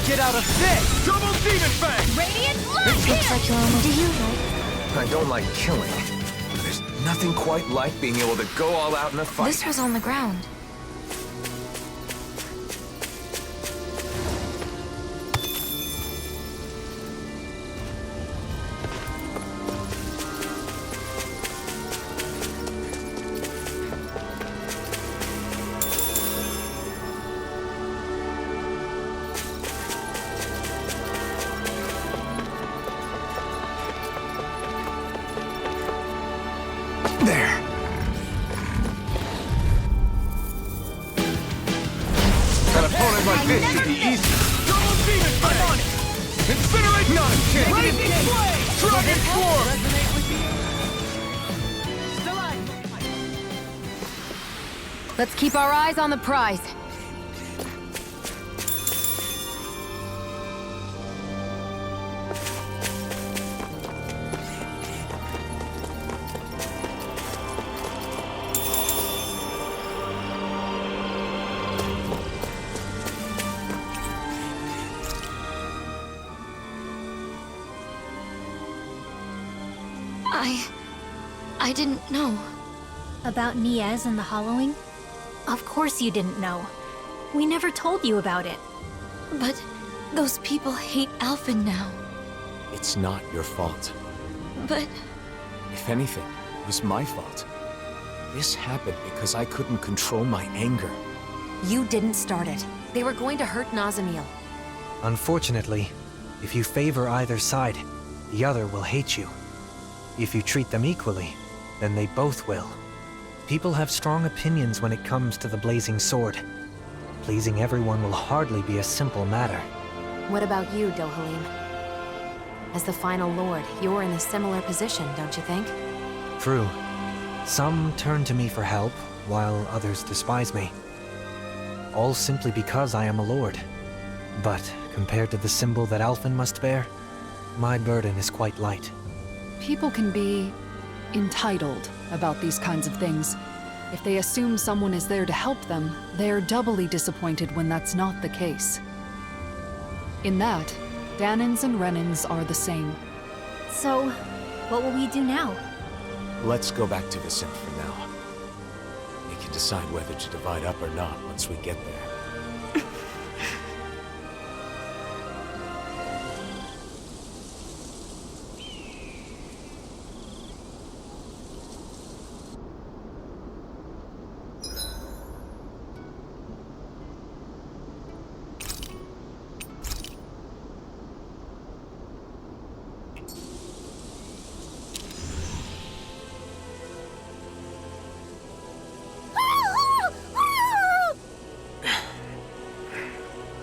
get out of this! Double Demon Fang! Radiant Light! Looks like you're almost... Do you like... I don't like killing, but there's nothing quite like being able to go all out in a fight. This was on the ground. There. An opponent like this should be easy. Double Demon Fang! I'm on it! Incinerate! Not a chance! Blazing Flame! Dragon Form! Resonate with you? Let's keep our eyes on the prize. I didn't know. About Niez and the hollowing? Of course you didn't know. We never told you about it. But those people hate Alphen now. It's not your fault. But If anything, it was my fault. This happened because I couldn't control my anger. you didn't start it. They were going to hurt Nazamil. Unfortunately, if you favor either side, the other will hate you. If you treat them equally, then they both will. People have strong opinions when it comes to the Blazing Sword. Pleasing everyone will hardly be a simple matter. What about you, Dohalim? As the final lord, you're in a similar position, don't you think? True. Some turn to me for help, while others despise me. All simply because I am a lord. But compared to the symbol that Alphen must bear, my burden is quite light. People can be entitled about these kinds of things. If they assume someone is there to help them, they're doubly disappointed when that's not the case. In that, Danins and Renins are the same. So, what will we do now? Let's go back to Viscint for now. We can decide whether to divide up or not once we get there.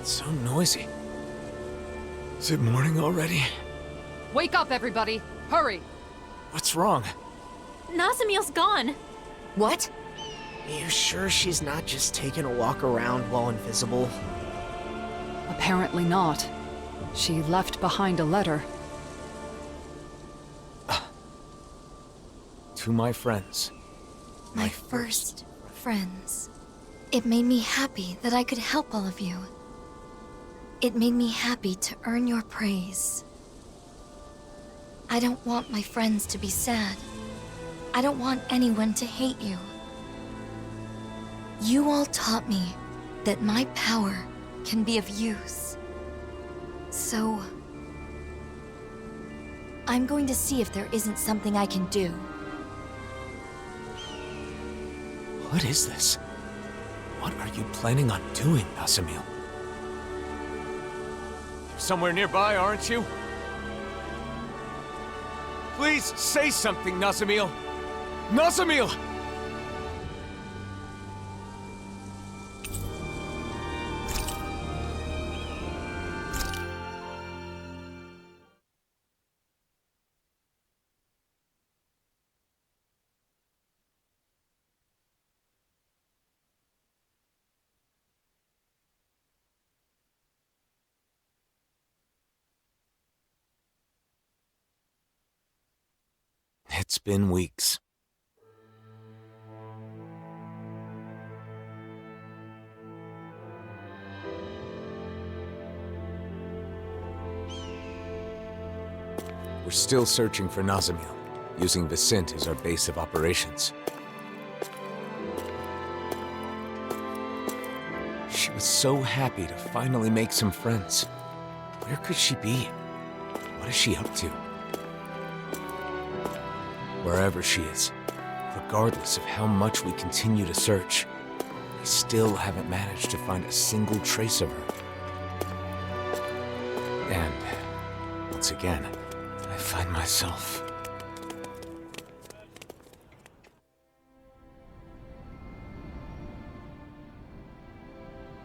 So noisy. Is it morning already? Wake up, everybody! Hurry! What's wrong? Nazamil's gone! What? You sure she's not just taking a walk around while invisible? Apparently not. She left behind a letter. To my friends. My first friends. It made me happy that I could help all of you. It made me happy to earn your praise. I don't want my friends to be sad. I don't want anyone to hate you. You all taught me that my power can be of use. So, I'm going to see if there isn't something I can do. What is this? What are you planning on doing, Nazamil? You're somewhere nearby, aren't you? Please say something, Nazamil! Nazamil! It's been weeks. We're still searching for Nazamil, using Viscint as our base of operations. She was so happy to finally make some friends. Where could she be? What is she up to? Wherever she is, regardless of how much we continue to search, we still haven't managed to find a single trace of her. And, once again, I find myself...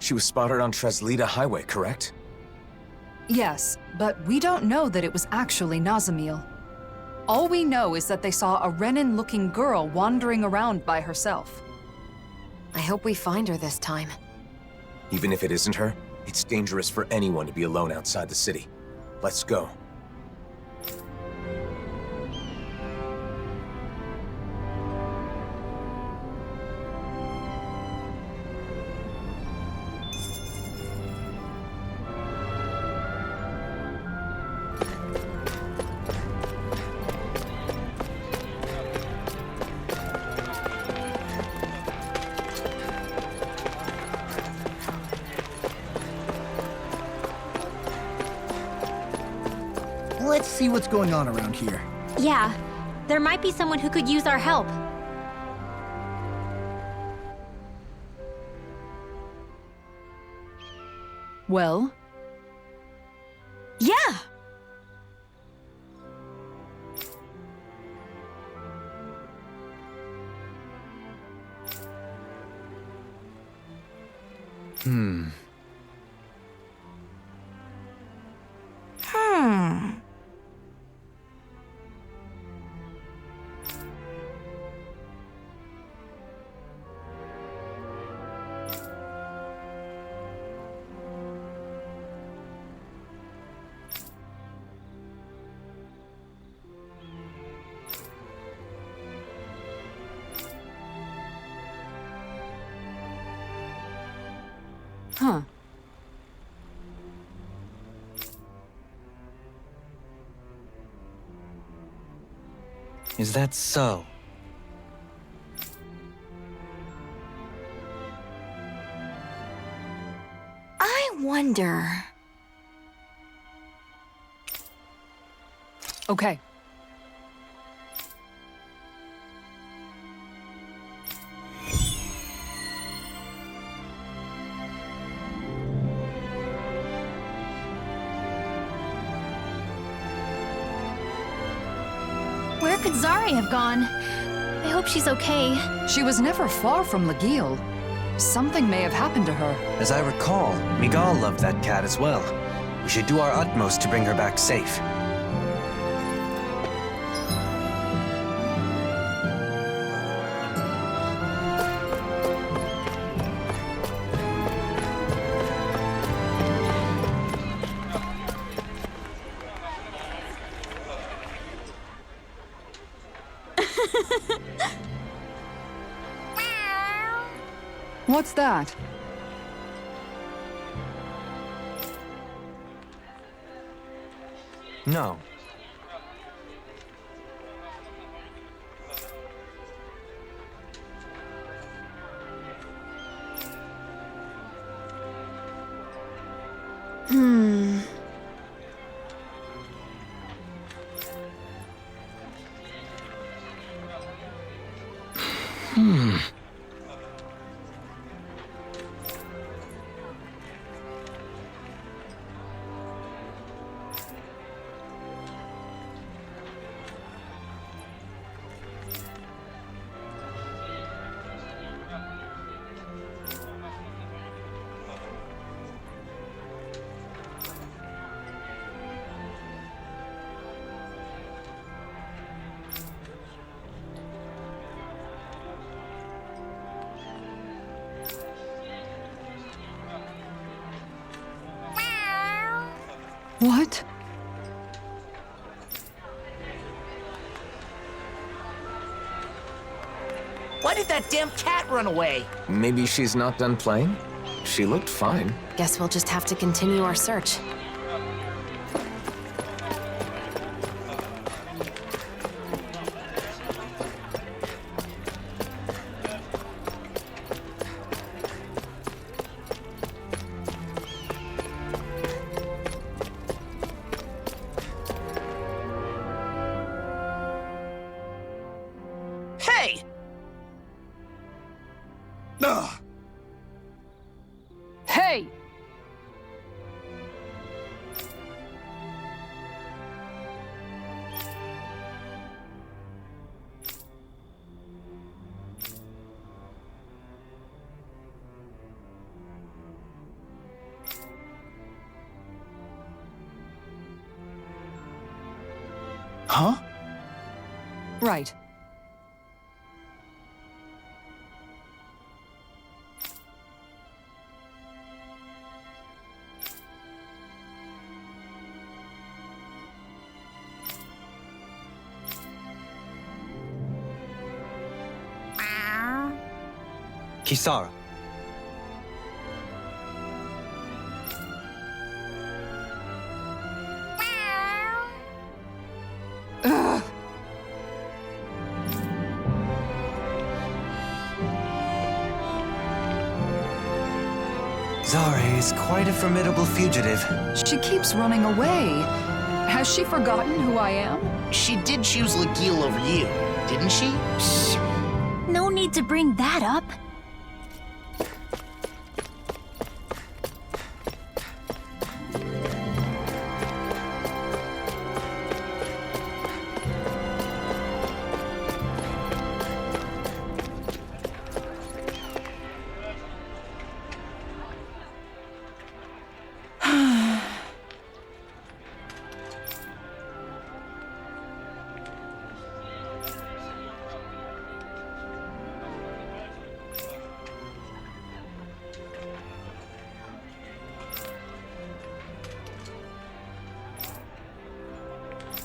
She was spotted on Cysloden Highway, correct? Yes, but we don't know that it was actually Nazamil. All we know is that they saw a Renin-looking girl wandering around by herself. I hope we find her this time. Even if it isn't her, it's dangerous for anyone to be alone outside the city. Let's go. Let's see what's going on around here. Yeah, there might be someone who could use our help. Well? Yeah! Huh. Is that so? I wonder... Okay. Where could Zari have gone? I hope she's okay. She was never far from Legil. Something may have happened to her. As I recall, Miguel loved that cat as well. We should do our utmost to bring her back safe. What's that? No. What? Why did that damn cat run away? Maybe she's not done playing? She looked fine. Guess we'll just have to continue our search. Hey! Huh? Right. Kisara. Ugh. Zare is quite a formidable fugitive. She keeps running away. Has she forgotten who I am? She did choose Legil over you, didn't she? No need to bring that up.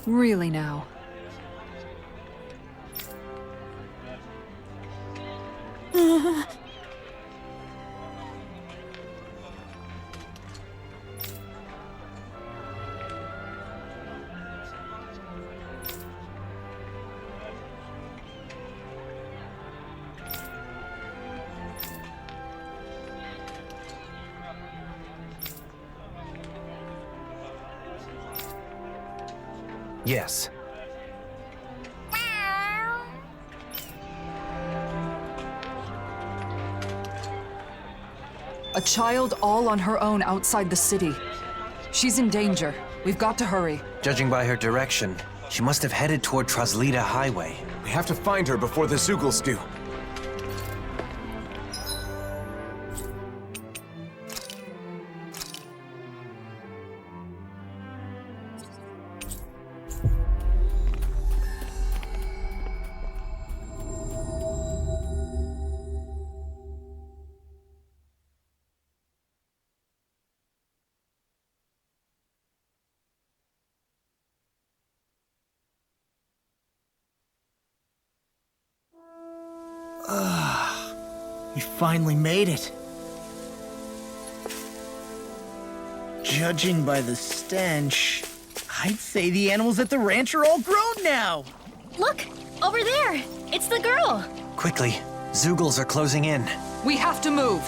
Really now. Yes. A child all on her own outside the city. She's in danger. We've got to hurry. Judging by her direction, she must have headed toward Traslita Highway. We have to find her before the Zeugles do. We finally made it. Judging by the stench, I'd say the animals at the ranch are all grown now. Look! Over there! It's the girl! Quickly, Zeugles are closing in. We have to move.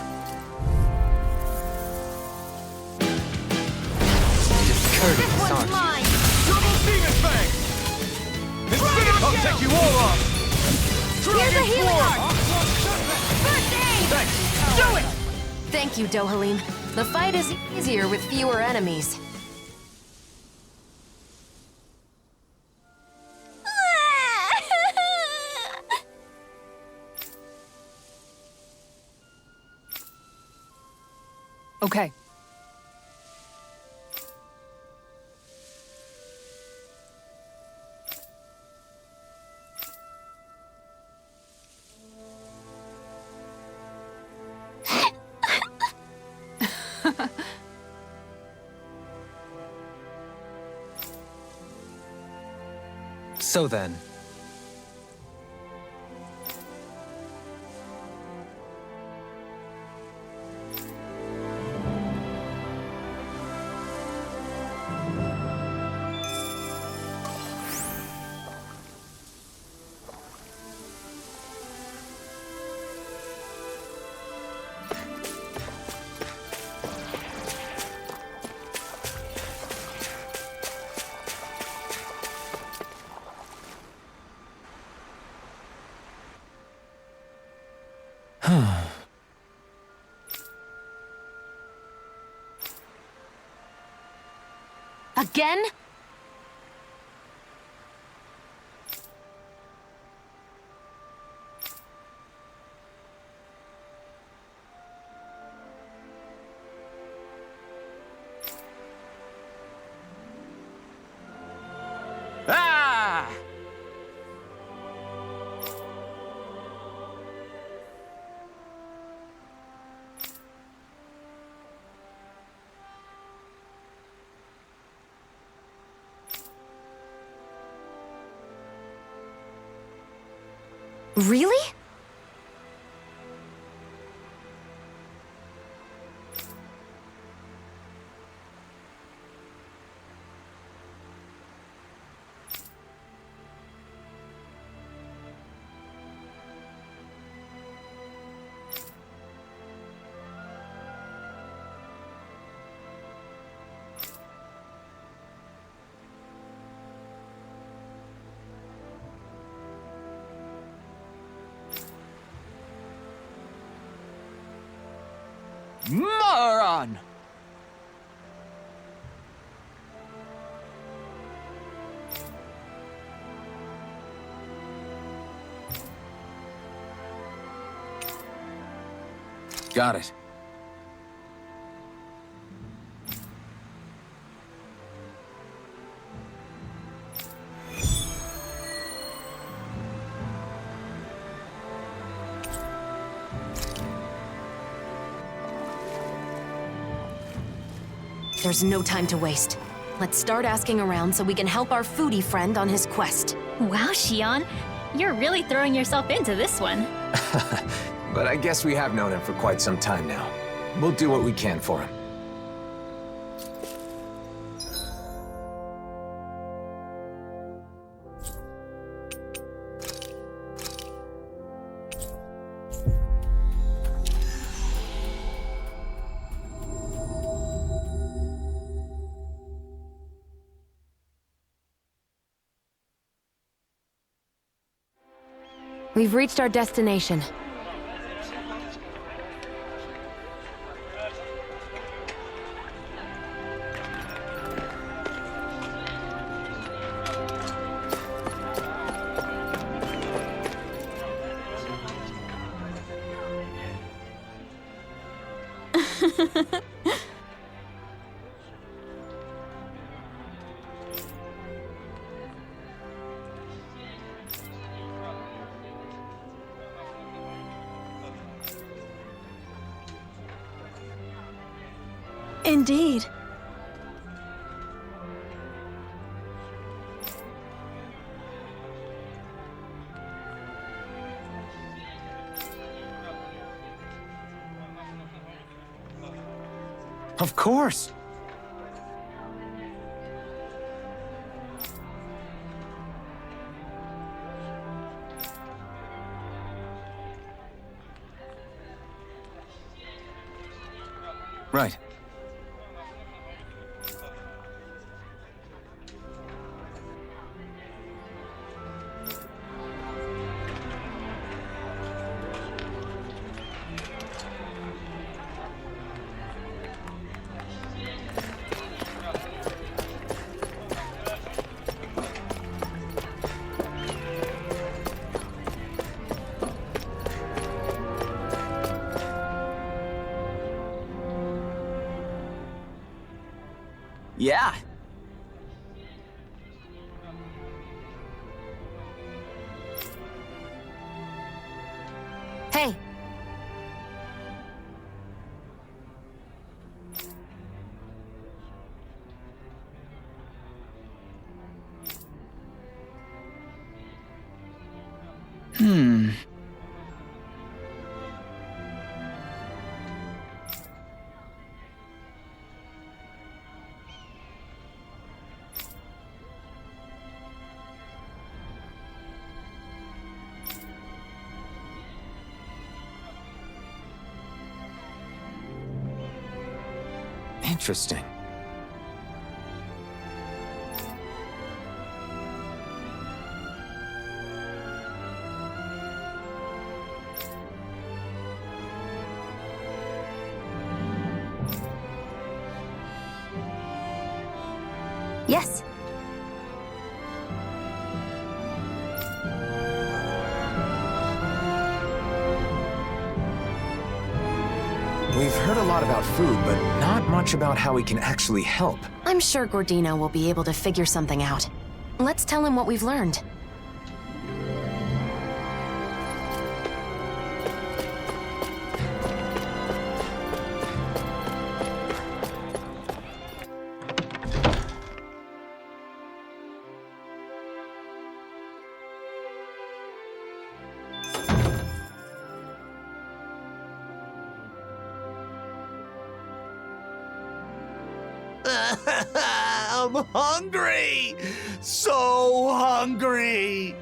Discourteous, One's aren't you? mine! Double demon fang! I'll take you all off! Here's a healing art! First aid! Thanks! Do it! Thank you, Dohalim. The fight is easier with fewer enemies. Okay. So then, Again? Ah! Really? Moron! Got it. There's no time to waste. Let's start asking around so we can help our foodie friend on his quest. Wow, Xion. You're really throwing yourself into this one. But I guess we have known him for quite some time now. We'll do what we can for him. We've reached our destination. Indeed. Of course. Right. Yeah. Hey! Interesting. Yes. We've heard a lot about food, but not much about how we can actually help. I'm sure Gordino will be able to figure something out. Let's tell him what we've learned. I'm hungry! So hungry!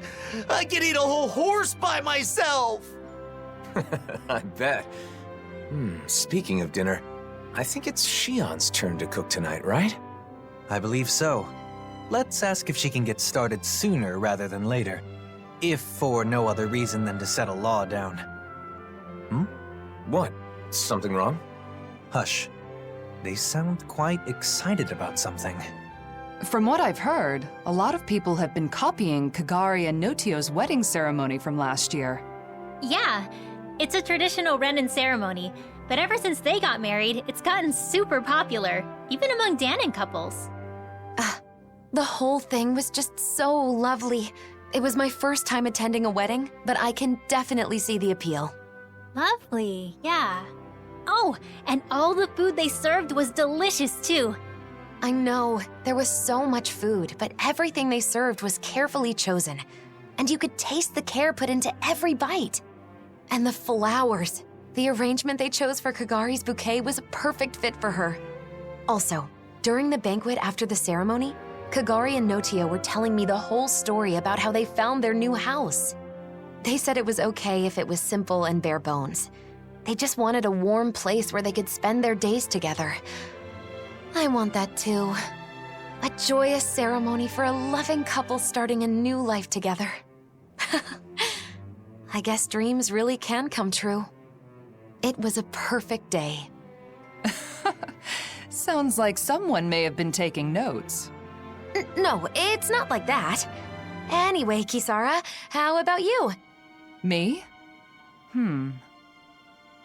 I could eat a whole horse by myself! I bet. Speaking of dinner, I think it's Shion's turn to cook tonight, right? I believe so. Let's ask if she can get started sooner rather than later. If for no other reason than to set a law down. What? Something wrong? Hush. They sound quite excited about something. From what I've heard, a lot of people have been copying Kagari and Notio's wedding ceremony from last year. Yeah, it's a traditional Renin ceremony, but ever since they got married, it's gotten super popular, even among Danon couples. The whole thing was just so lovely. It was my first time attending a wedding, but I can definitely see the appeal. Lovely, yeah. Oh, and all the food they served was delicious too. I know, there was so much food, but everything they served was carefully chosen. And you could taste the care put into every bite. And the flowers. The arrangement they chose for Kagari's bouquet was a perfect fit for her. Also, during the banquet after the ceremony, Kagari and Notio were telling me the whole story about how they found their new house. They said it was okay if it was simple and bare bones. They just wanted a warm place where they could spend their days together. I want that too. A joyous ceremony for a loving couple starting a new life together. I guess dreams really can come true. It was a perfect day. Sounds like someone may have been taking notes. No, it's not like that. Anyway, Kisara, how about you? Me?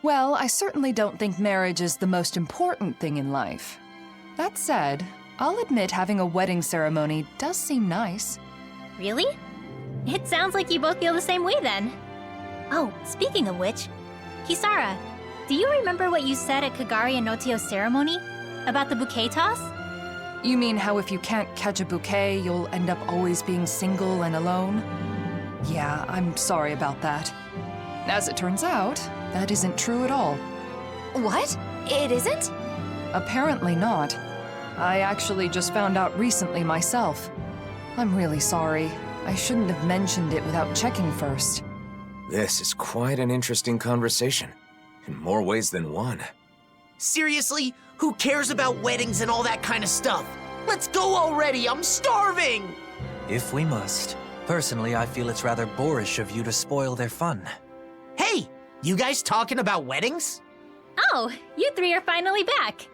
Well, I certainly don't think marriage is the most important thing in life. That said, I'll admit having a wedding ceremony does seem nice. Really? It sounds like you both feel the same way then. Oh, speaking of which, Kisara, do you remember what you said at Kagari and Notio's ceremony? About the bouquet toss? You mean how if you can't catch a bouquet, you'll end up always being single and alone? Yeah, I'm sorry about that. As it turns out, that isn't true at all. What? It isn't? Apparently not. I actually just found out recently myself. I'm really sorry. I shouldn't have mentioned it without checking first. This is quite an interesting conversation, in more ways than one. Seriously? Who cares about weddings and all that kind of stuff? Let's go already, I'm starving! If we must. Personally, I feel it's rather boorish of you to spoil their fun. Hey, you guys talking about weddings? Oh, you three are finally back.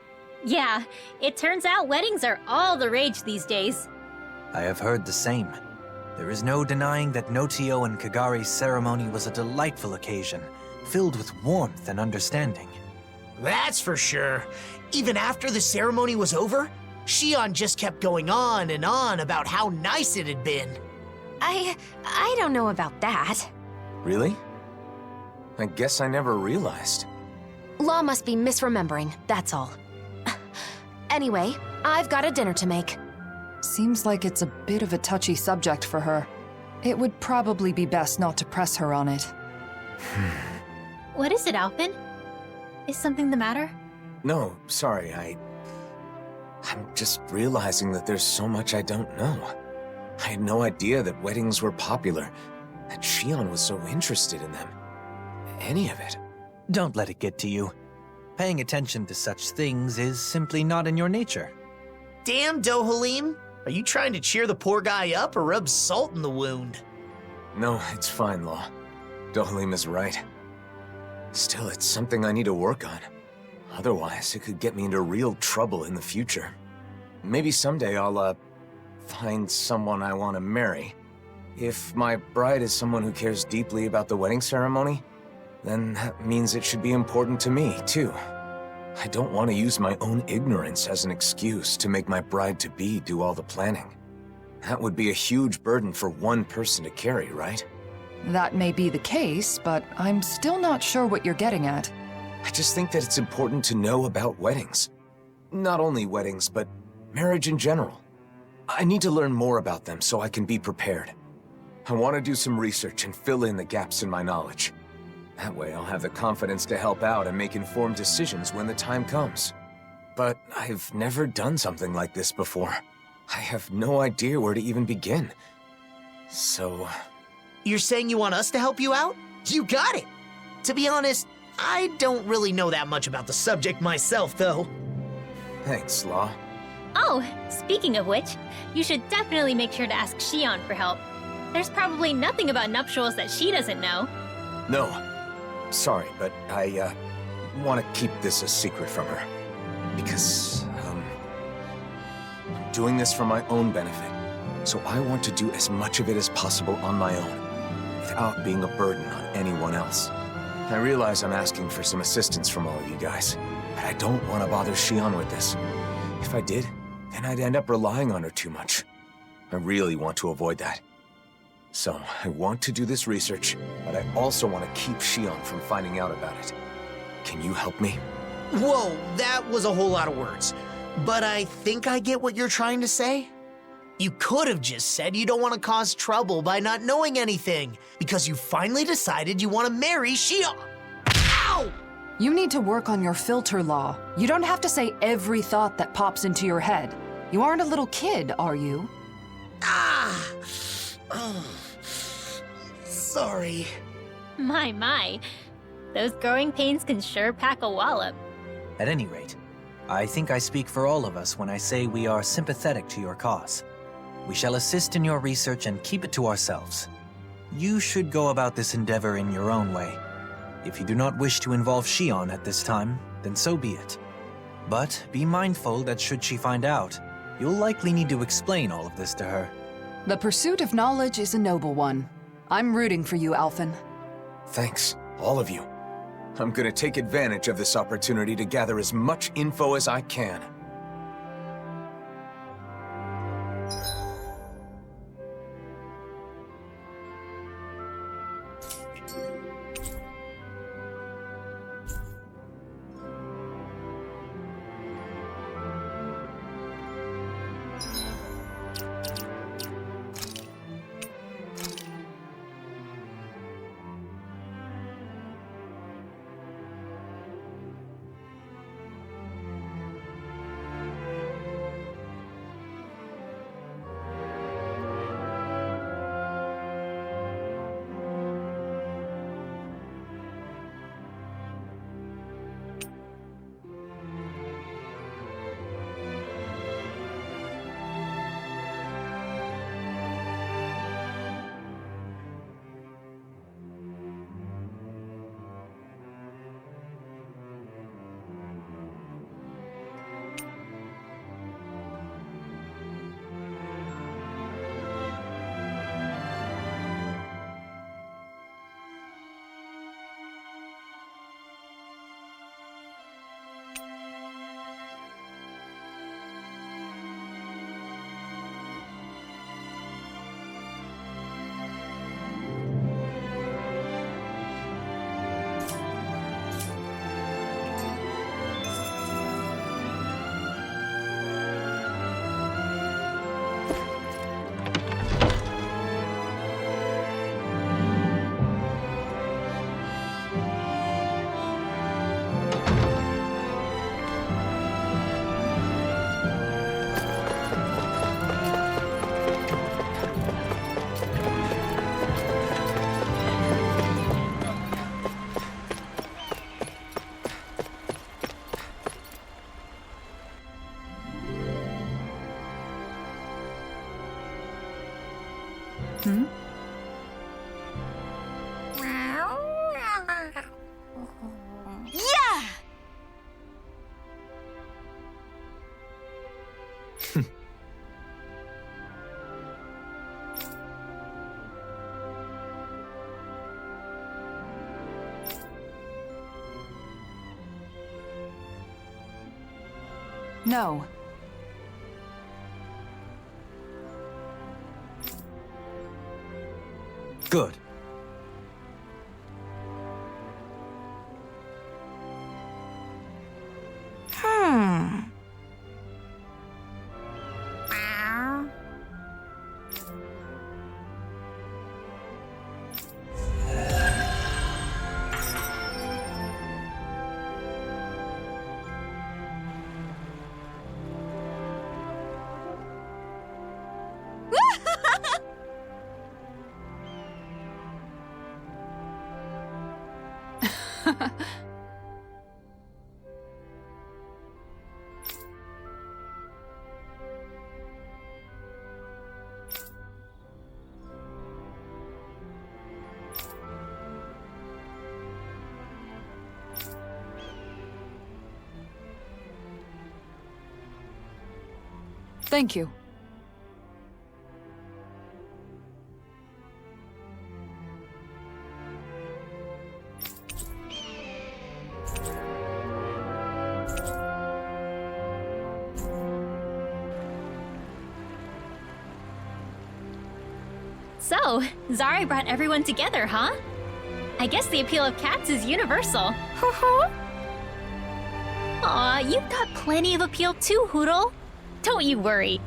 Yeah, it turns out weddings are all the rage these days. I have heard the same. There is no denying that Notio and Kagari's ceremony was a delightful occasion, filled with warmth and understanding. That's for sure. Even after the ceremony was over, Shion just kept going on and on about how nice it had been. I don't know about that. Really? I guess I never realized. Law must be misremembering, that's all. Anyway, I've got a dinner to make. Seems like it's a bit of a touchy subject for her. It would probably be best not to press her on it. What is it, Alpin? Is something the matter? No, sorry, I'm just realizing that there's so much I don't know. I had no idea that weddings were popular, that Shion was so interested in them. Any of it. Don't let it get to you. Paying attention to such things is simply not in your nature. Damn, Dohalim. Are you trying to cheer the poor guy up or rub salt in the wound? No, it's fine, Law. Dohalim is right. Still, it's something I need to work on. Otherwise, it could get me into real trouble in the future. Maybe someday I'll, find someone I want to marry. If my bride is someone who cares deeply about the wedding ceremony, then that means it should be important to me, too. I don't want to use my own ignorance as an excuse to make my bride-to-be do all the planning. That would be a huge burden for one person to carry, right? That may be the case, but I'm still not sure what you're getting at. I just think that it's important to know about weddings. Not only weddings, but marriage in general. I need to learn more about them so I can be prepared. I want to do some research and fill in the gaps in my knowledge. That way I'll have the confidence to help out and make informed decisions when the time comes. But I've never done something like this before. I have no idea where to even begin. So... You're saying you want us to help you out? You got it! To be honest, I don't really know that much about the subject myself, though. Thanks, Law. Oh, speaking of which, you should definitely make sure to ask Xion for help. There's probably nothing about nuptials that she doesn't know. No. Sorry, but I, want to keep this a secret from her. Because, I'm doing this for my own benefit. So I want to do as much of it as possible on my own, without being a burden on anyone else. I realize I'm asking for some assistance from all of you guys, but I don't want to bother Xion with this. If I did, then I'd end up relying on her too much. I really want to avoid that. So, I want to do this research, but I also want to keep Xion from finding out about it. Can you help me? Whoa, that was a whole lot of words. But I think I get what you're trying to say. You could have just said you don't want to cause trouble by not knowing anything, because you finally decided you want to marry Xion. Ow! You need to work on your filter, Law. You don't have to say every thought that pops into your head. You aren't a little kid, are you? Ah! Oh. Sorry. My. Those growing pains can sure pack a wallop. At any rate, I think I speak for all of us when I say we are sympathetic to your cause. We shall assist in your research and keep it to ourselves. You should go about this endeavor in your own way. If you do not wish to involve Xion at this time, then so be it. But be mindful that should she find out, you'll likely need to explain all of this to her. The pursuit of knowledge is a noble one. I'm rooting for you, Alphen. Thanks, all of you. I'm gonna take advantage of this opportunity to gather as much info as I can. Yeah! No. Good. Thank you. So, Zari brought everyone together, huh? I guess the appeal of cats is universal. Aw, you've got plenty of appeal too, Hoodle. Don't you worry.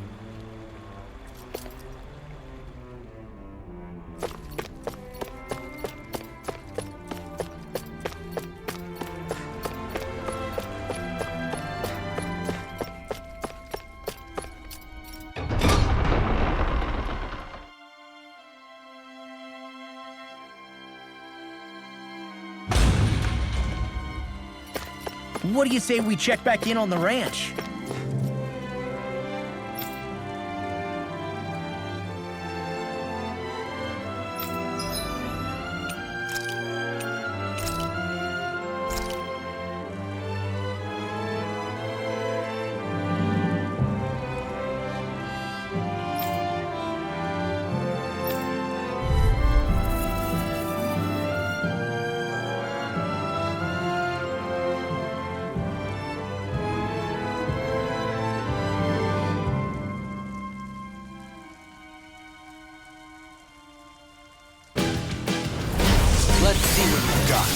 What do you say we check back in on the ranch? Let's see what we've got.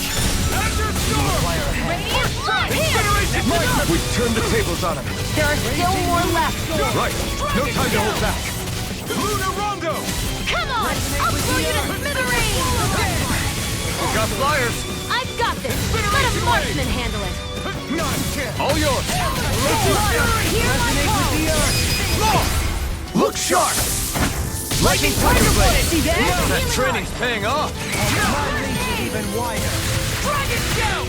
We've turned the tables on him. There are still more left. Right. No time to hold back. Luna Rondo! Come on! I'll blow you to smithereens! Got flyers. I've got this. Let a marksman handle it. All yours. Look sharp. Lightning Tiger Blade. See that? That training's paying off. Even wider. Dragon Shout.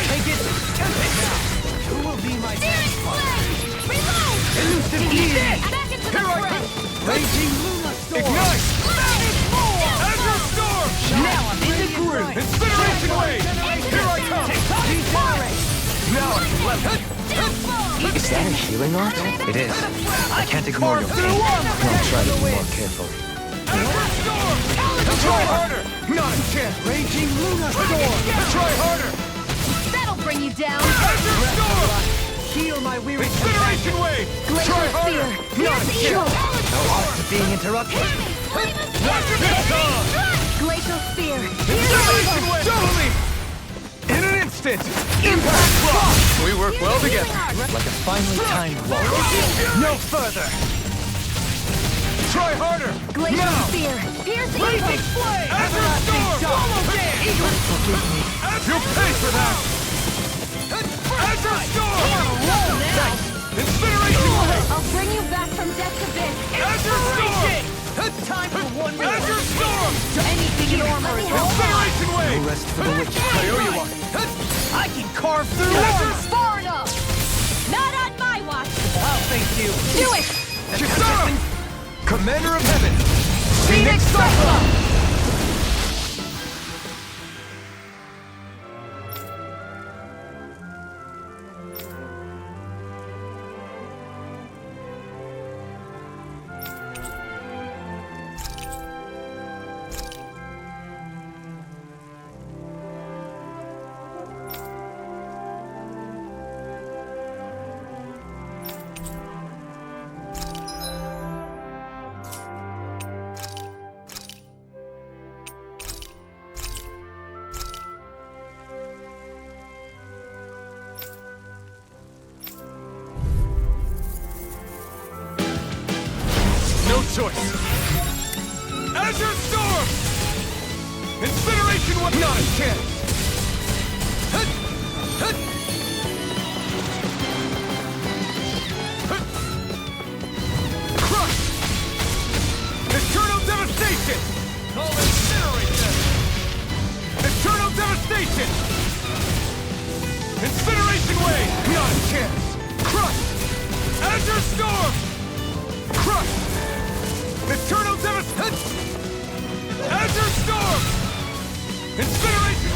Take it. Who will be my next Reload! Elusive Niez. Back into the Here I fray. come. Raging Luna Storm! Ignite. Azure Storm! Now I'm in the groove. Incineration Wave. Here I come. Now I can let it. Is that a healing art? It is. I can't ignore your pain. I'll try to be more careful. Azure Storm! Try harder. Not a chance. Raging Luna Storm! Try harder. That'll bring you down. Azure Storm! Heal my weary Incineration Wave. Glacial Try Spear. harder. Not a chance. No odds of being interrupted. Glacial Spear. Incineration Wave. Double me. In an instant. Impact block. We work well together. Like a finely timed walk. No further. Try harder. Glacial Now. Spear. Pierce Blazing Eagle. Flame. Azure Storm. Forgive me. You'll pay for that. Azure Storm. Nice. Incineration Wave. I'll bring you back from death to this. Azure Storm. Time for one more! Azure Storm. Anything in armor is Incineration No Wave. rest for the wicked. I owe you one. I can carve through Azure far enough. Not on my watch. I'll face you! Do it. Kisara. Commander of Heaven. Phoenix Cyclone. choice! Azure Storm! Incineration was not a chance! Hut! Hut! Hut! Crush! Eternal Devastation! I'll incinerate them! Eternal Devastation! Incineration Wave! Not a chance! Crush! Azure Storm! Crush! Eternal Devastation! Azure Storm! Incineration!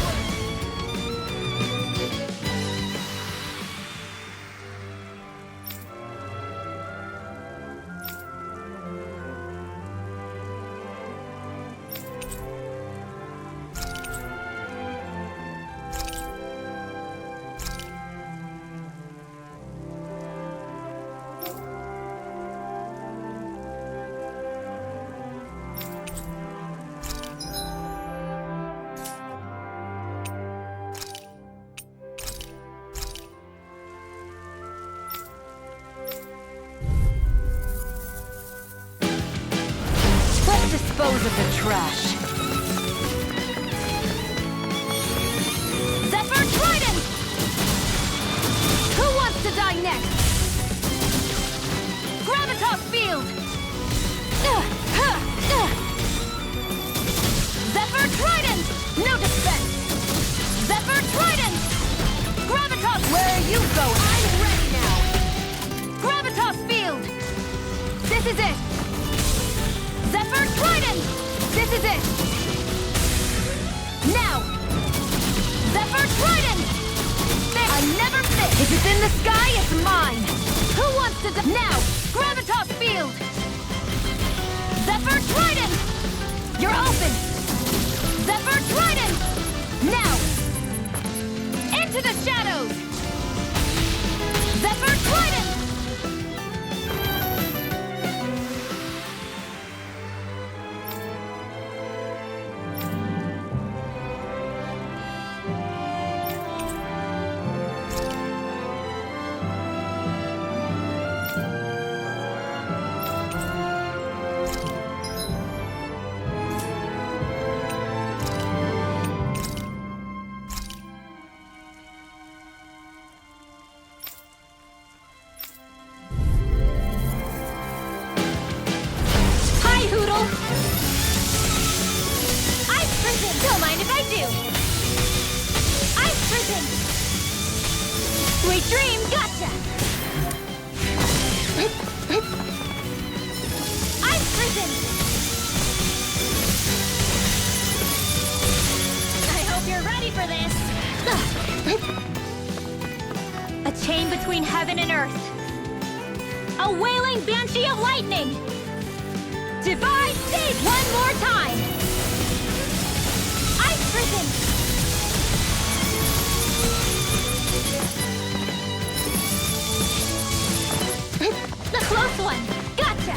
Dispose of the trash. Zephyr Trident! Who wants to die next? Gravitas Field! Zephyr Trident! No defense! Zephyr Trident! Gravitas! Where are you going? I'm ready now! Gravitas Field! This is it! Zephyr Trident! This is it! Now! Zephyr Trident! There! I never miss! If it's in the sky, it's mine! Who wants to now! Gravitas Field! Zephyr Trident! You're open! Zephyr Trident! Now! Into the shadows! Zephyr Trident! Don't mind if I do. Ice prison. Sweet dream, gotcha. Ice prison. I hope you're ready for this. A chain between heaven and earth. A wailing banshee of lightning. Divide stage one more time. Prison! The close one! Gotcha!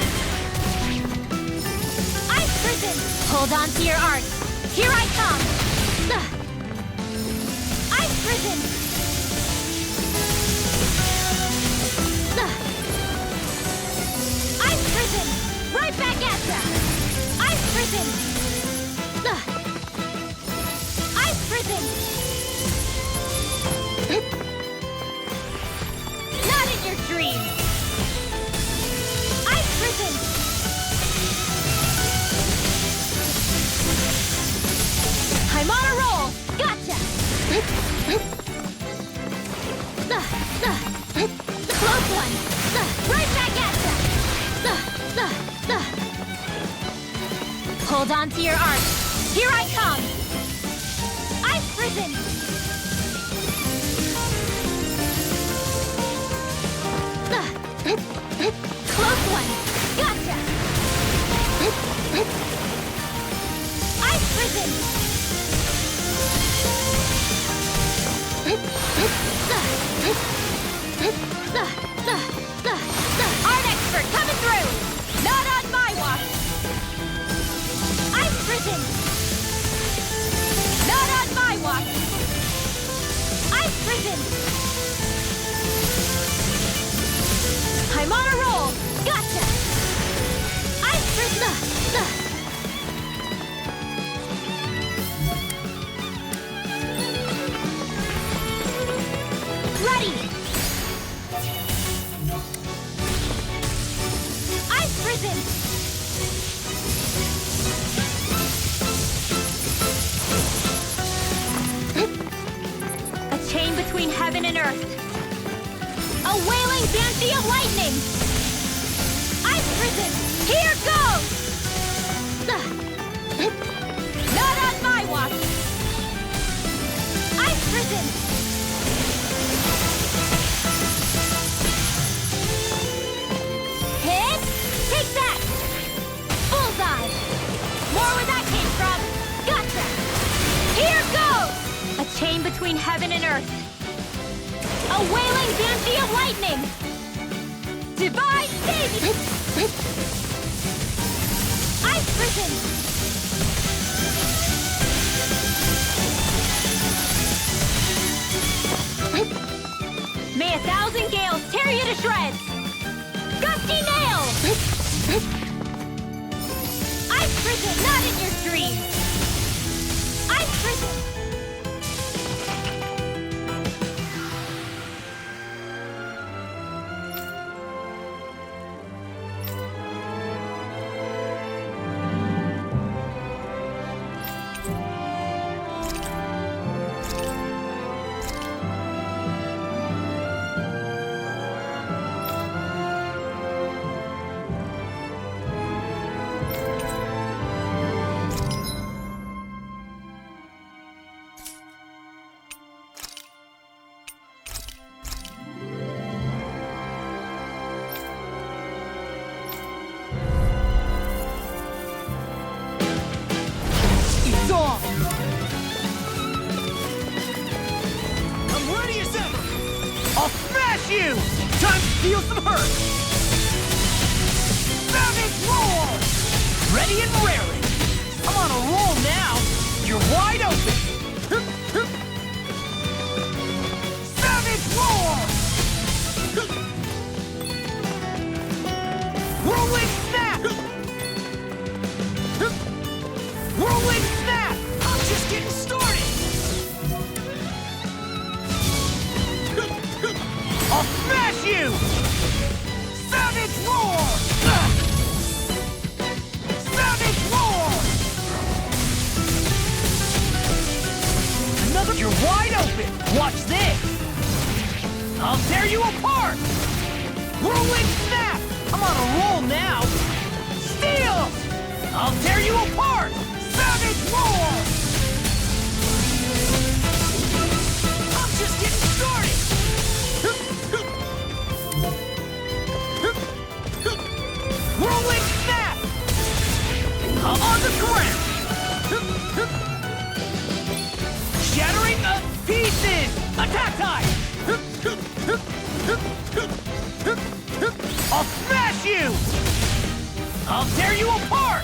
Ice prison! Hold on to your art! Here I come! Ice prison! Ice prison! Right back at ya! Ice prison! Prison! Not in your dreams! Ice prison! I'm on a roll! Gotcha! The close one! Right back at ya! Hold on to your art! Here I come! Prison! Close one! Gotcha! Ice prison! Art expert coming through! Not on my watch! Ice prison! Not on my watch! Ice prison! I'm on a roll! Gotcha! Ice Ice Prison! A chain between heaven and earth. A wailing banshee of lightning! Ice Prison! Here goes! Not on my watch! Ice Prison! Hit! Take that! Bullseye! More where that came from! Gotcha! Here goes! A chain between heaven and earth. A wailing banshee of lightning! Divine baby! Ice Prison! May 1,000 gales tear you to shreds! Gusty nail! Ice Prison, not in your dreams! Ice Prison! You! Time to feel some hurt! Savage roar! Ready and raring! I'm on a roll now! You're wide open! Savage roar! Whirlwind snap! Whirlwind snap! I'm just getting started! I'll smash you! Savage roar! Savage roar! Another... You're wide open! Watch this! I'll tear you apart! Whirlwind snap! I'm on a roll now! Steel! I'll tear you apart! Savage roar! I'm just getting started! Whirlwind snap! I'm on the ground! Shattering of pieces! Attack time! I'll smash you! I'll tear you apart!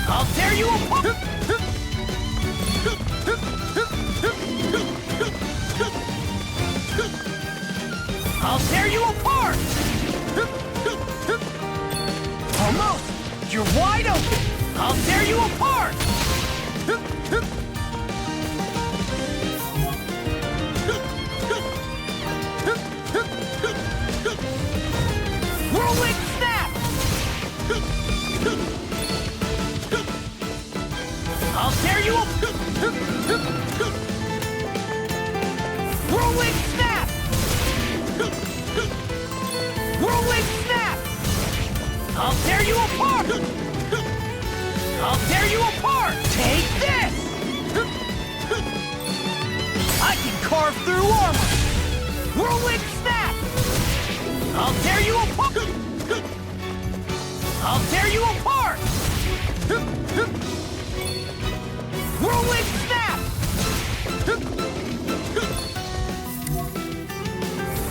I'll tear you apart! I'll tear you apart! Almost! You're wide open! I'll tear you apart! Whirlwind snap! I'll tear you apart! Whirlwind snap! Whirlwind snap! I'll tear you apart! I'll tear you apart! Take this! I can carve through armor! Whirlwind snap! I'll tear you apart! I'll tear you apart! Whirlwind snap!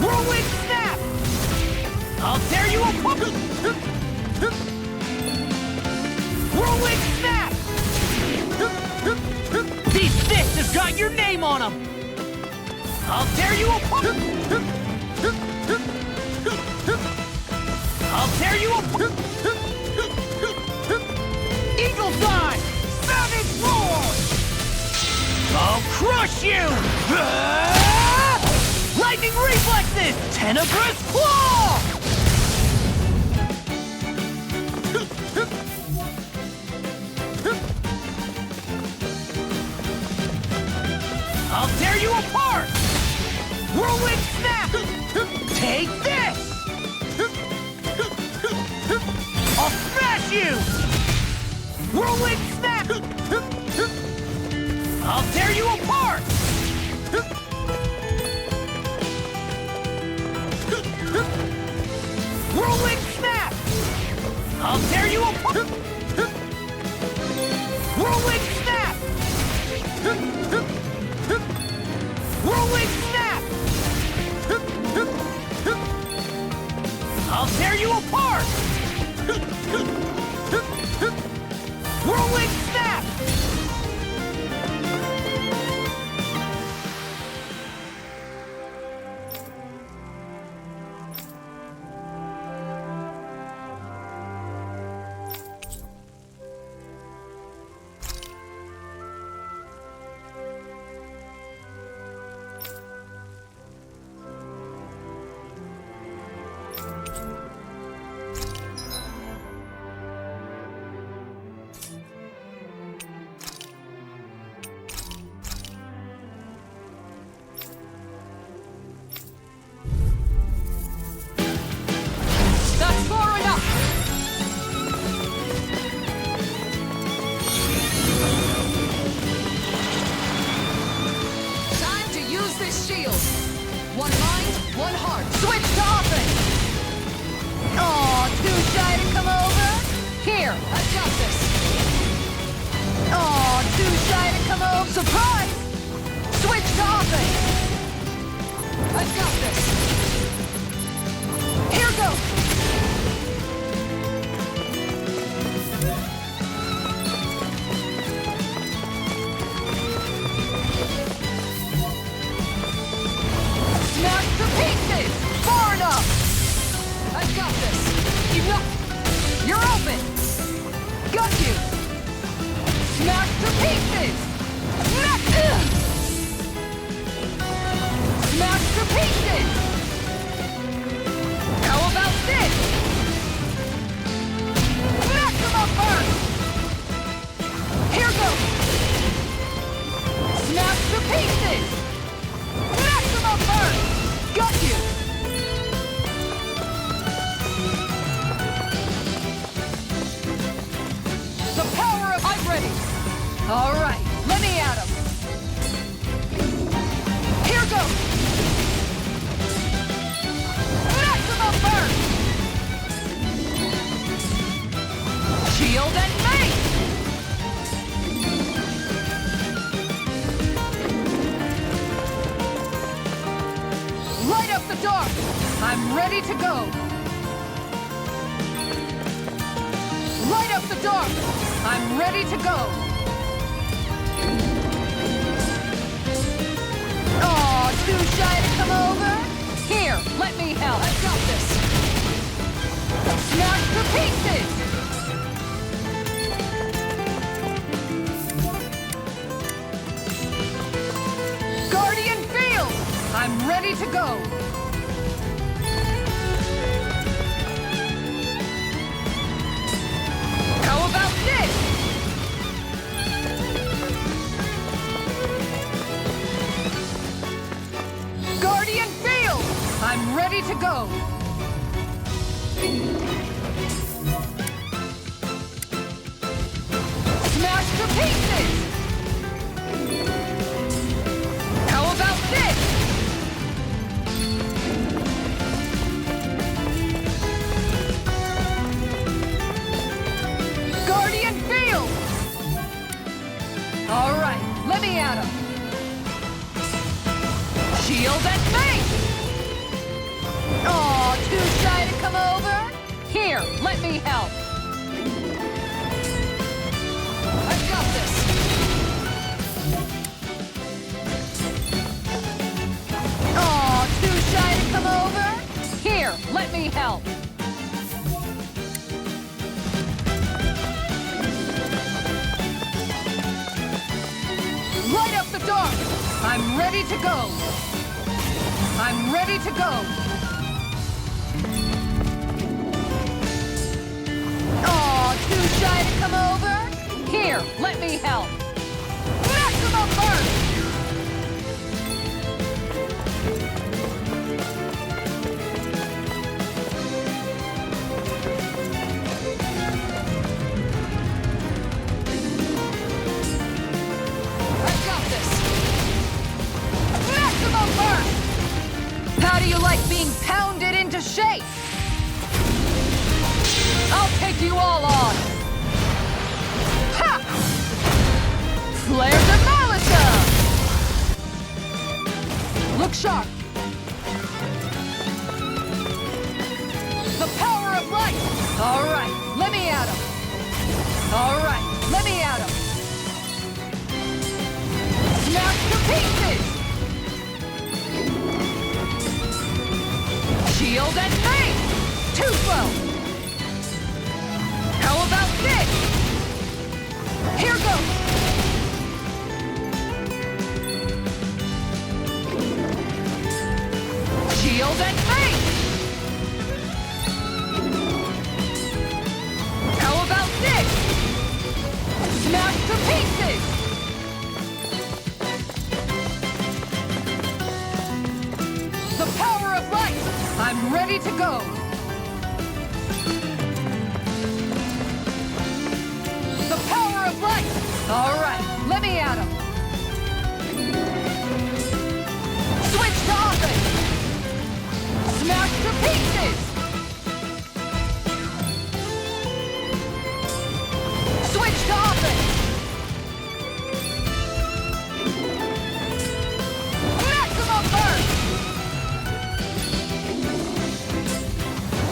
Whirlwind snap! I'll tear you apart! Whirlwind snap! These fists have got your name on them! I'll tear you apart! I'll tear you apart! Eagle's Eye! Savage roar! I'll crush you! Lightning reflexes! Tenebrous claw! I'll tear you apart! Whirlwind snap! Take this! I'll smash you! Whirlwind snap! I'll tear you apart! Whirlwind snap! I'll tear you apart! Whirlwind snap! Whirlwind snap! I'll tear you apart! Whirlwind snap! I'm ready to go! Aw, too shy to come over? Here, let me help! Maximum burst! I've got this! Maximum burst! How do you like being pounded into shape? I'll take you all on! Ha! Flare Demolisher! Look sharp! The power of light! Alright, let me at him! Alright, let me at him! Smash to pieces! Shield and mace! Too slow! How about this? Here goes! Shield and mace! How about this? Smash to pieces! The power of light! I'm ready to go! The power of light! All right, let me at him! Switch to offense! Smash to pieces! Switch to offense! Maximum burst!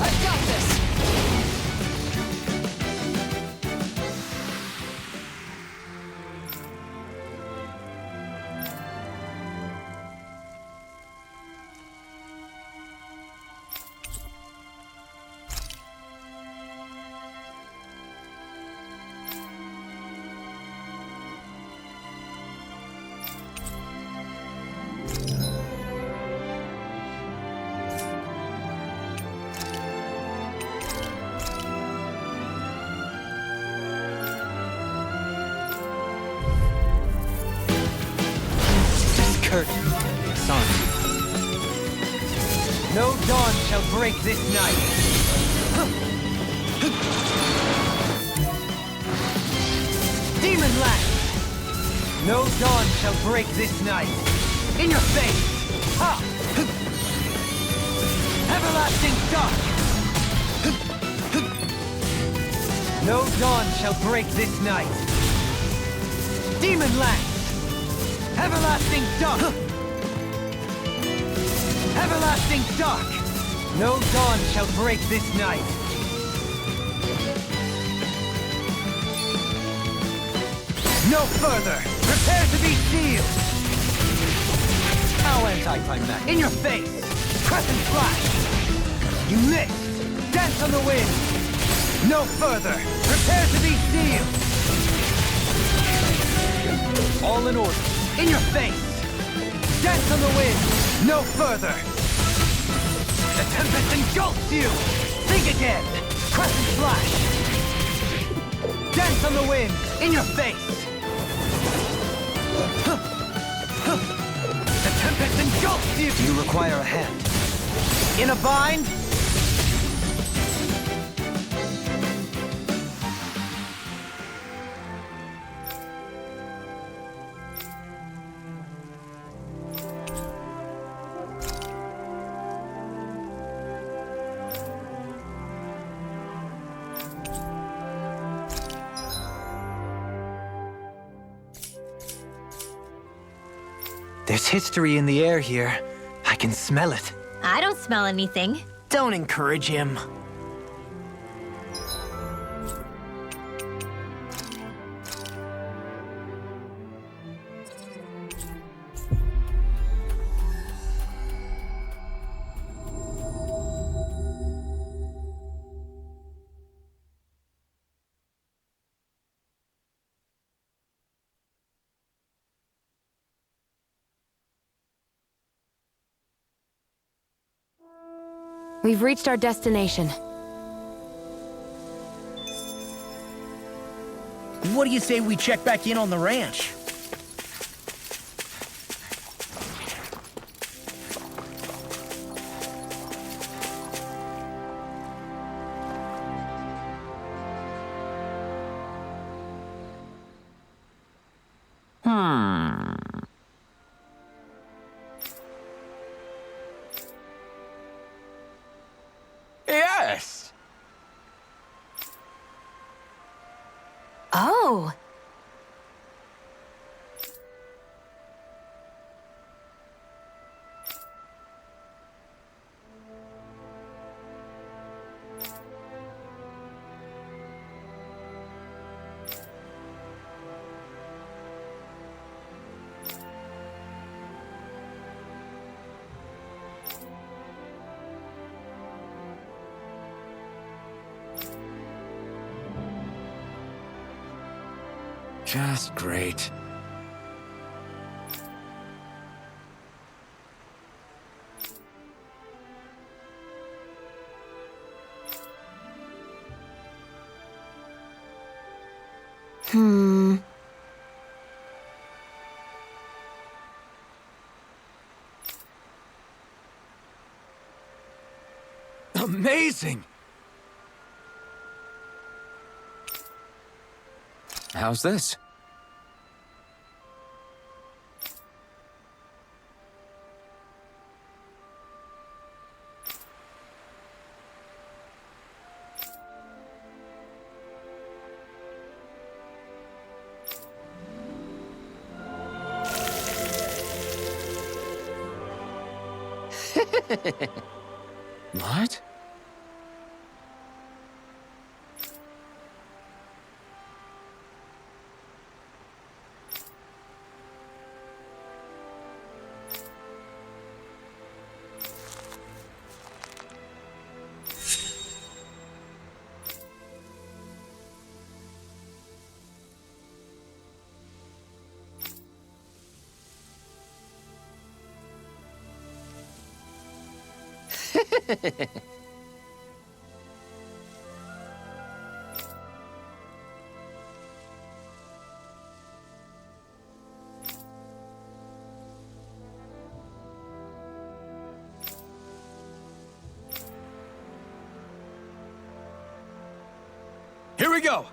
I've got this! Curtain. Sun. No dawn shall break this night. Demon Land! No dawn shall break this night. In your face! Ha! Everlasting dark! No dawn shall break this night. Demon Land! Everlasting dark! Everlasting dark! No dawn shall break this night. No further! Prepare to be sealed! How anticlimactic! In your face! Crescent flash! You missed! Dance on the wind! No further! Prepare to be sealed! All in order! In your face! Dance on the wind! No further! The tempest engulfs you! Think again! Crescent flash! Dance on the wind! In your face! The tempest engulfs you! Do you require a hand? In a bind? There's history in the air here. I can smell it. I don't smell anything. Don't encourage him. We've reached our destination. What do you say we check back in on the ranch? Yes! Oh! Just great. Amazing! How's this? What? Here we go!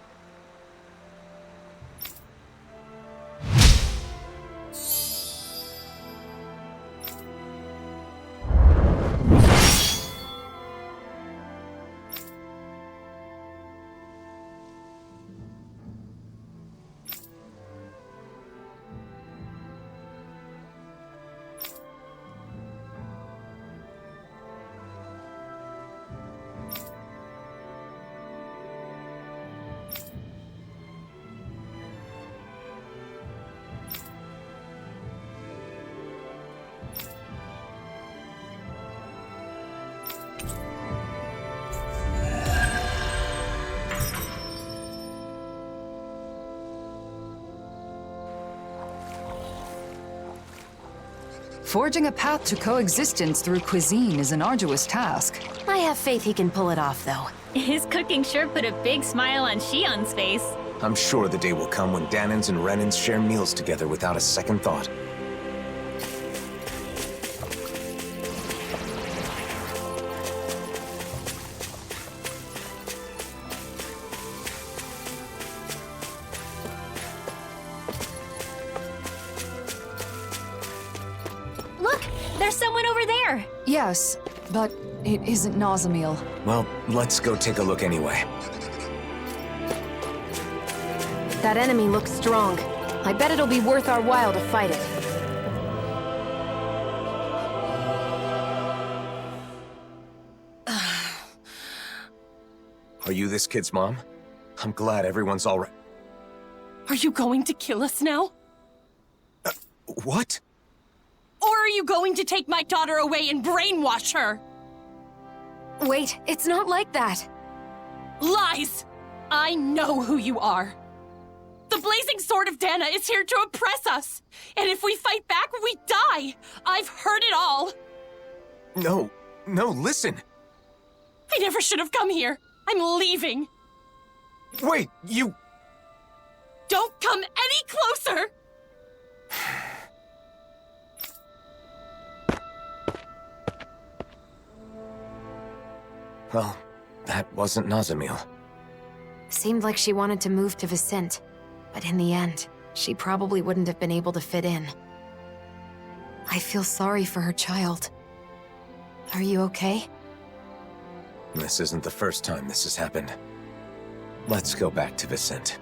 Forging a path to coexistence through cuisine is an arduous task. I have faith he can pull it off, though. His cooking sure put a big smile on Shion's face. I'm sure the day will come when Danans and Renans share meals together without a second thought. Look! There's someone over there! Yes, but it isn't Nazamil. Well, let's go take a look anyway. That enemy looks strong. I bet it'll be worth our while to fight it. Are you this kid's mom? I'm glad everyone's all right. Are you going to kill us now? What? Or are you going to take my daughter away and brainwash her? Wait, it's not like that. Lies! I know who you are. The Blazing Sword of Dana is here to oppress us. And if we fight back, we die. I've heard it all. No, listen. I never should have come here. I'm leaving. Wait, you... Don't come any closer! Well, that wasn't Nazamil. Seemed like she wanted to move to Viscint, but in the end, she probably wouldn't have been able to fit in. I feel sorry for her child. Are you okay? This isn't the first time this has happened. Let's go back to Viscint.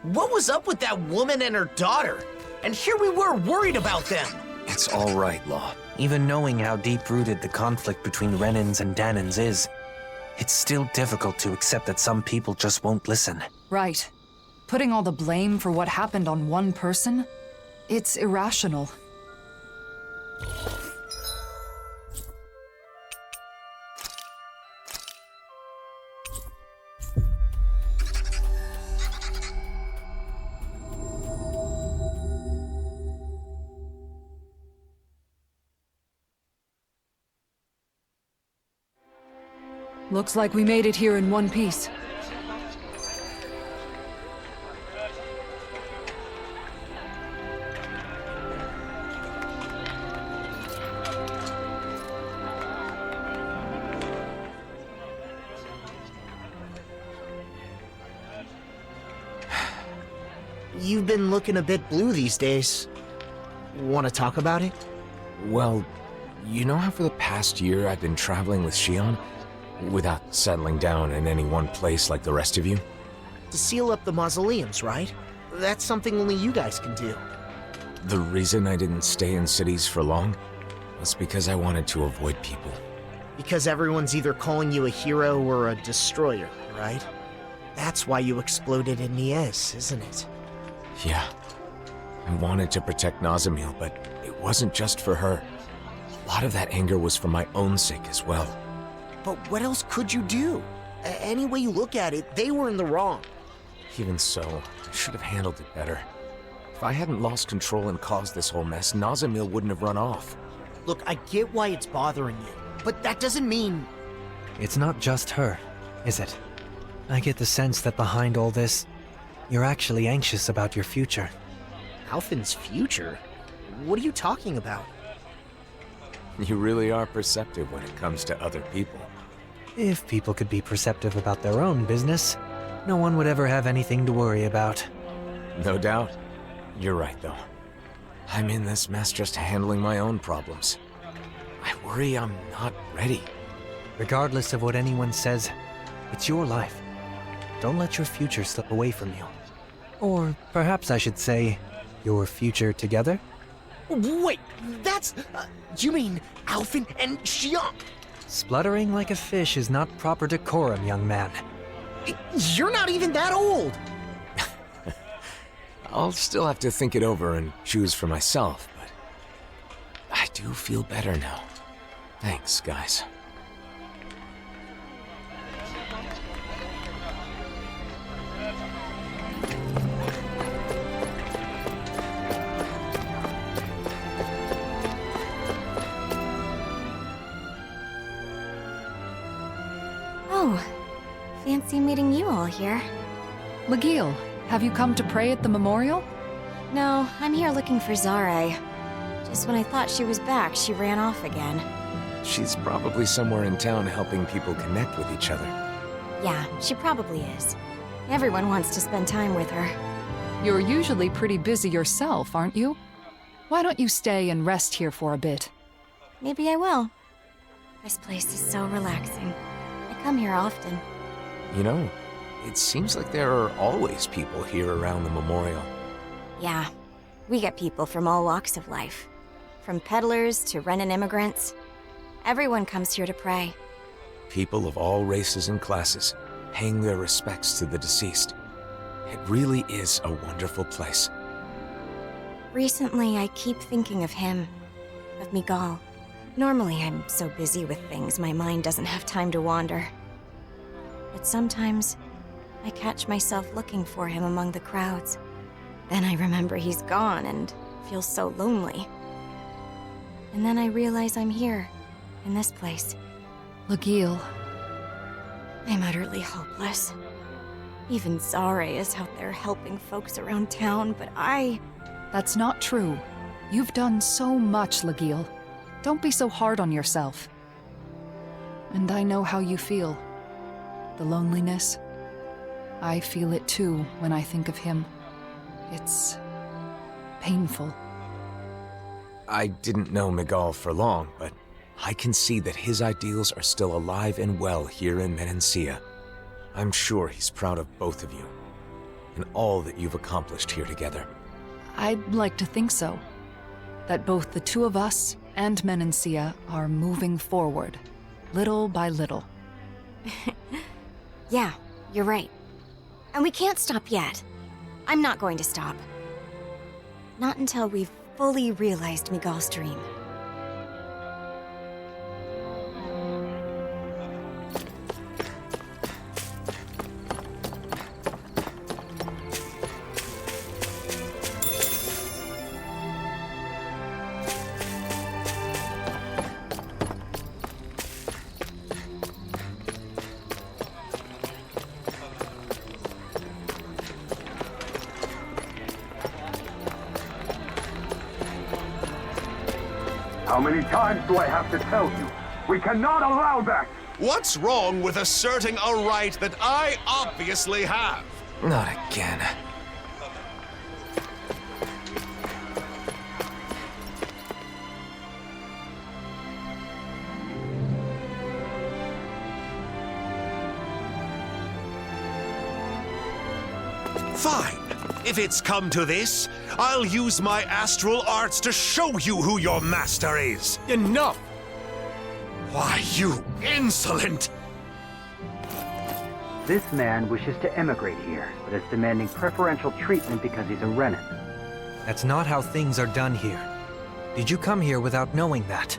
What was up with that woman and her daughter? And here we were worried about them. It's all right, Law. Even knowing how deep-rooted the conflict between Renans and Danans is, it's still difficult to accept that some people just won't listen. Right. Putting all the blame for what happened on one person? It's irrational. Looks like we made it here in one piece. You've been looking a bit blue these days. Want to talk about it? Well, you know how for the past year I've been traveling with Xion? Without settling down in any one place like the rest of you? To seal up the mausoleums, right? That's something only you guys can do. The reason I didn't stay in cities for long was because I wanted to avoid people. Because everyone's either calling you a hero or a destroyer, right? That's why you exploded in Niez, isn't it? Yeah. I wanted to protect Nazamil, but it wasn't just for her. A lot of that anger was for my own sake as well. But what else could you do? Any way you look at it, they were in the wrong. Even so, I should have handled it better. If I hadn't lost control and caused this whole mess, Nazamil wouldn't have run off. Look, I get why it's bothering you, but that doesn't mean... It's not just her, is it? I get the sense that behind all this, you're actually anxious about your future. Alphen's future? What are you talking about? You really are perceptive when it comes to other people. If people could be perceptive about their own business, no one would ever have anything to worry about. No doubt. You're right, though. I'm in this mess just handling my own problems. I worry I'm not ready. Regardless of what anyone says, it's your life. Don't let your future slip away from you. Or perhaps I should say, your future together? Wait, that's... you mean Alphen and Xion? Spluttering like a fish is not proper decorum, young man. You're not even that old! I'll still have to think it over and choose for myself, but I do feel better now. Thanks, guys. Oh, fancy meeting you all here. Legil, have you come to pray at the memorial? No, I'm here looking for Zare. Just when I thought she was back, she ran off again. She's probably somewhere in town helping people connect with each other. Yeah, she probably is. Everyone wants to spend time with her. You're usually pretty busy yourself, aren't you? Why don't you stay and rest here for a bit? Maybe I will. This place is so relaxing. I come here often. You know, it seems like there are always people here around the memorial. Yeah, we get people from all walks of life. From peddlers to Renan immigrants. Everyone comes here to pray. People of all races and classes paying their respects to the deceased. It really is a wonderful place. Recently, I keep thinking of him, of Miguel. Normally, I'm so busy with things, my mind doesn't have time to wander. But sometimes, I catch myself looking for him among the crowds. Then I remember he's gone and feels so lonely. And then I realize I'm here, in this place. Lagil. I'm utterly hopeless. Even Zare is out there helping folks around town, but That's not true. You've done so much, Lagil. Don't be so hard on yourself. And I know how you feel. The loneliness. I feel it too when I think of him. It's painful. I didn't know Miguel for long, but I can see that his ideals are still alive and well here in Menancia. I'm sure he's proud of both of you, and all that you've accomplished here together. I'd like to think so. That both the two of us and Menancia are moving forward, little by little. yeah, you're right. And we can't stop yet. I'm not going to stop. Not until we've fully realized Miguel's dream. How many times do I have to tell you? We cannot allow that! What's wrong with asserting a right that I obviously have? Not again. Fine. If it's come to this, I'll use my astral arts to show you who your master is. Enough! Why, you insolent! This man wishes to emigrate here, but is demanding preferential treatment because he's a Renin. That's not how things are done here. Did you come here without knowing that?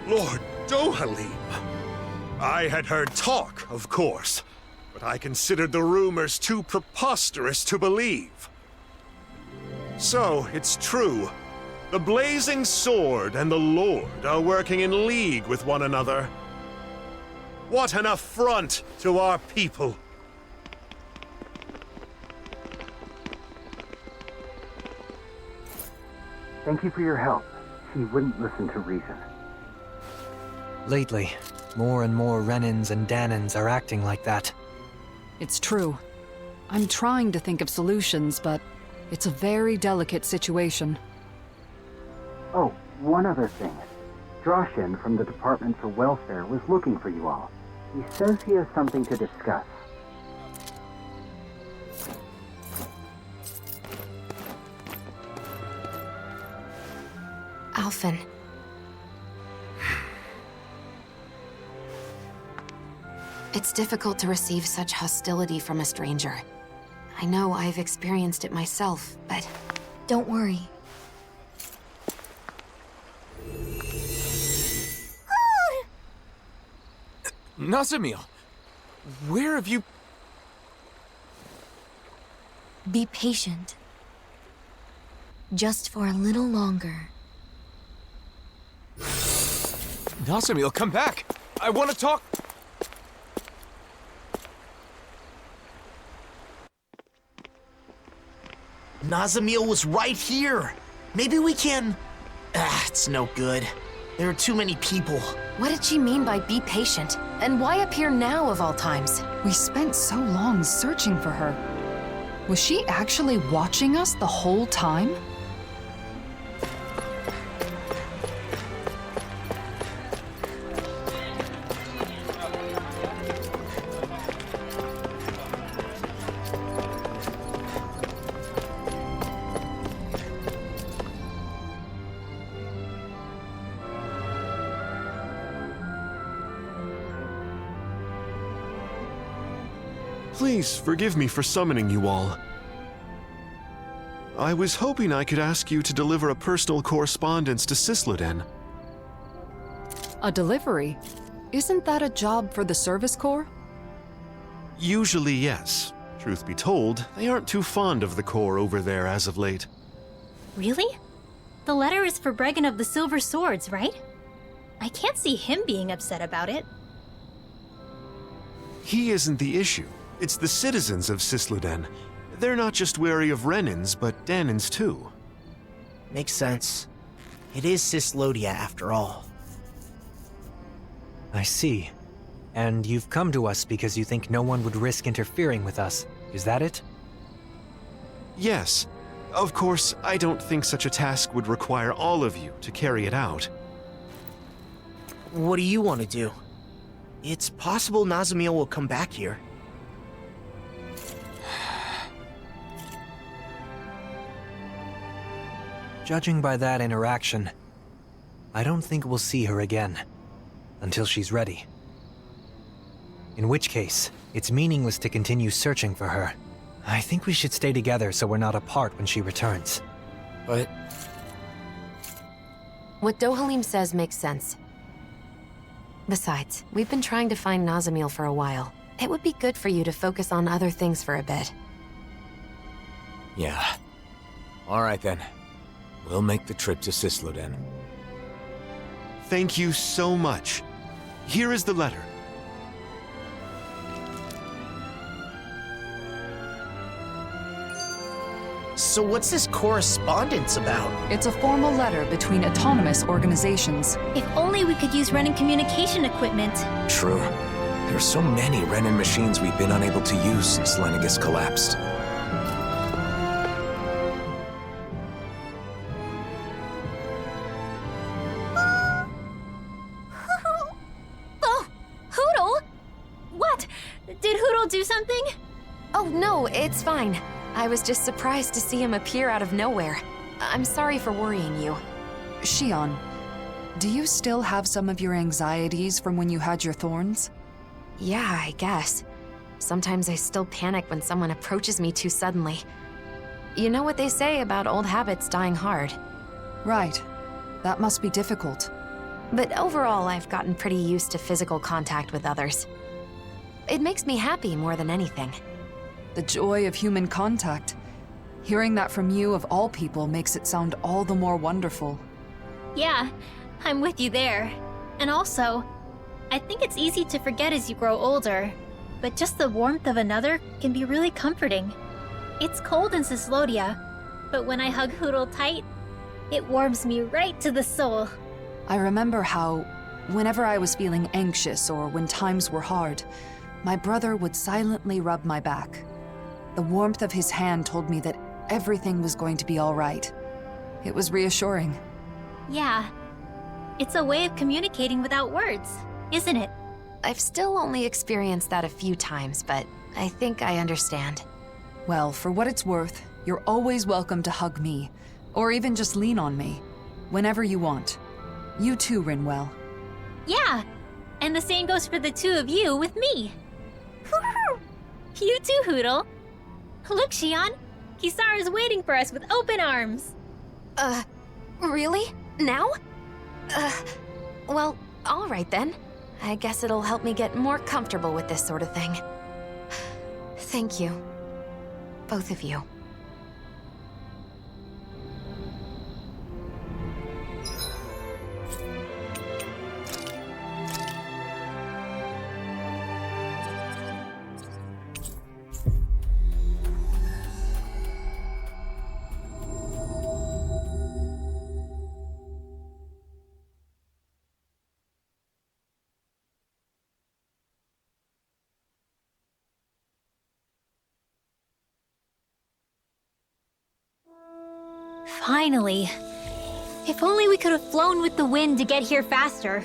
Lord Dohalim. I had heard talk, of course, but I considered the rumors too preposterous to believe. So, it's true. The Blazing Sword and the Lord are working in league with one another. What an affront to our people! Thank you for your help. He wouldn't listen to reason. Lately, more and more Renins and Danins are acting like that. It's true. I'm trying to think of solutions, but it's a very delicate situation. Oh, one other thing. Drashin from the Department for Welfare was looking for you all. He says he has something to discuss. Alphen. It's difficult to receive such hostility from a stranger. I know I've experienced it myself, but... Don't worry. Nazamil! Where have you... Be patient. Just for a little longer. Nazamil, come back! I want to talk... Nazamil was right here. Maybe we can... it's no good. There are too many people. What did she mean by be patient? And why appear now of all times? We spent so long searching for her. Was she actually watching us the whole time? Please forgive me for summoning you all. I was hoping I could ask you to deliver a personal correspondence to Cysloden. A delivery? Isn't that a job for the Service Corps? Usually, yes. Truth be told, they aren't too fond of the Corps over there as of late. Really? The letter is for Bregon of the Silver Swords, right? I can't see him being upset about it. He isn't the issue. It's the citizens of Cysloden. They're not just wary of Renans, but Danans too. Makes sense. It is Cyslodia after all. I see. And you've come to us because you think no one would risk interfering with us. Is that it? Yes. Of course, I don't think such a task would require all of you to carry it out. What do you want to do? It's possible Nazamil will come back here. Judging by that interaction, I don't think we'll see her again. Until she's ready. In which case, it's meaningless to continue searching for her. I think we should stay together so we're not apart when she returns. But... What Dohalim says makes sense. Besides, we've been trying to find Nazamil for a while. It would be good for you to focus on other things for a bit. yeah. Alright then. We'll make the trip to Cysloden. Thank you so much. Here is the letter. So what's this correspondence about? It's a formal letter between autonomous organizations. If only we could use Renan communication equipment. True. There are so many Renan machines we've been unable to use since Lennigus collapsed. Oh, Hootle! What? Did Hootle do something? Oh no, it's fine. I was just surprised to see him appear out of nowhere. I'm sorry for worrying you. Xion, do you still have some of your anxieties from when you had your thorns? Yeah, I guess. Sometimes I still panic when someone approaches me too suddenly. You know what they say about old habits dying hard. Right. That must be difficult. But overall, I've gotten pretty used to physical contact with others. It makes me happy more than anything. The joy of human contact. Hearing that from you of all people makes it sound all the more wonderful. Yeah, I'm with you there. And also, I think it's easy to forget as you grow older, but just the warmth of another can be really comforting. It's cold in Cyslodia, but when I hug Hootle tight, it warms me right to the soul. I remember how, whenever I was feeling anxious or when times were hard, my brother would silently rub my back. The warmth of his hand told me that everything was going to be all right. It was reassuring. Yeah, it's a way of communicating without words, isn't it? I've still only experienced that a few times, but I think I understand. Well, for what it's worth, you're always welcome to hug me, or even just lean on me, whenever you want. You too, Rinwell. Yeah, and the same goes for the two of you with me. You too, Hootle. Look, Xion, Kisara's waiting for us with open arms. Really? Now? Well, all right then. I guess it'll help me get more comfortable with this sort of thing. Thank you. Both of you. Finally. If only we could have flown with the wind to get here faster.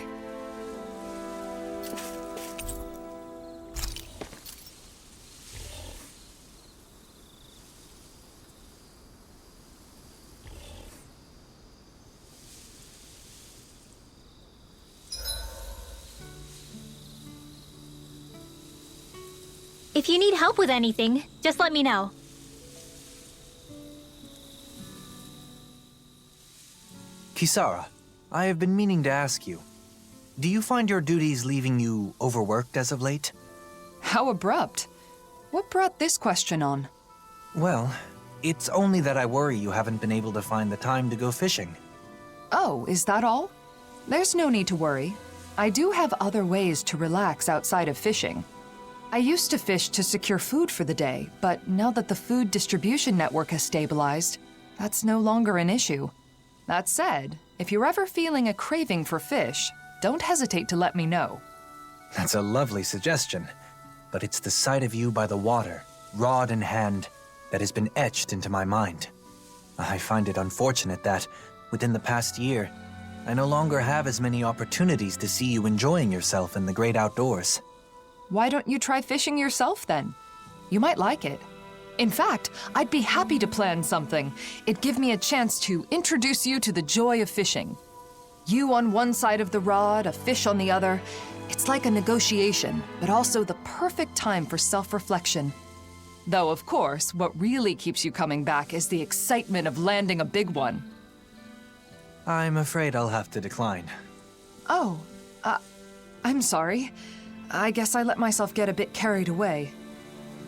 If you need help with anything, just let me know. Kisara, I have been meaning to ask you. Do you find your duties leaving you overworked as of late? How abrupt. What brought this question on? Well, it's only that I worry you haven't been able to find the time to go fishing. Oh, is that all? There's no need to worry. I do have other ways to relax outside of fishing. I used to fish to secure food for the day, but now that the food distribution network has stabilized, that's no longer an issue. That said, if you're ever feeling a craving for fish, don't hesitate to let me know. That's a lovely suggestion, but it's the sight of you by the water, rod in hand, that has been etched into my mind. I find it unfortunate that, within the past year, I no longer have as many opportunities to see you enjoying yourself in the great outdoors. Why don't you try fishing yourself then? You might like it. In fact, I'd be happy to plan something. It'd give me a chance to introduce you to the joy of fishing. You on one side of the rod, a fish on the other. It's like a negotiation, but also the perfect time for self-reflection. Though, of course, what really keeps you coming back is the excitement of landing a big one. I'm afraid I'll have to decline. Oh, I'm sorry. I guess I let myself get a bit carried away.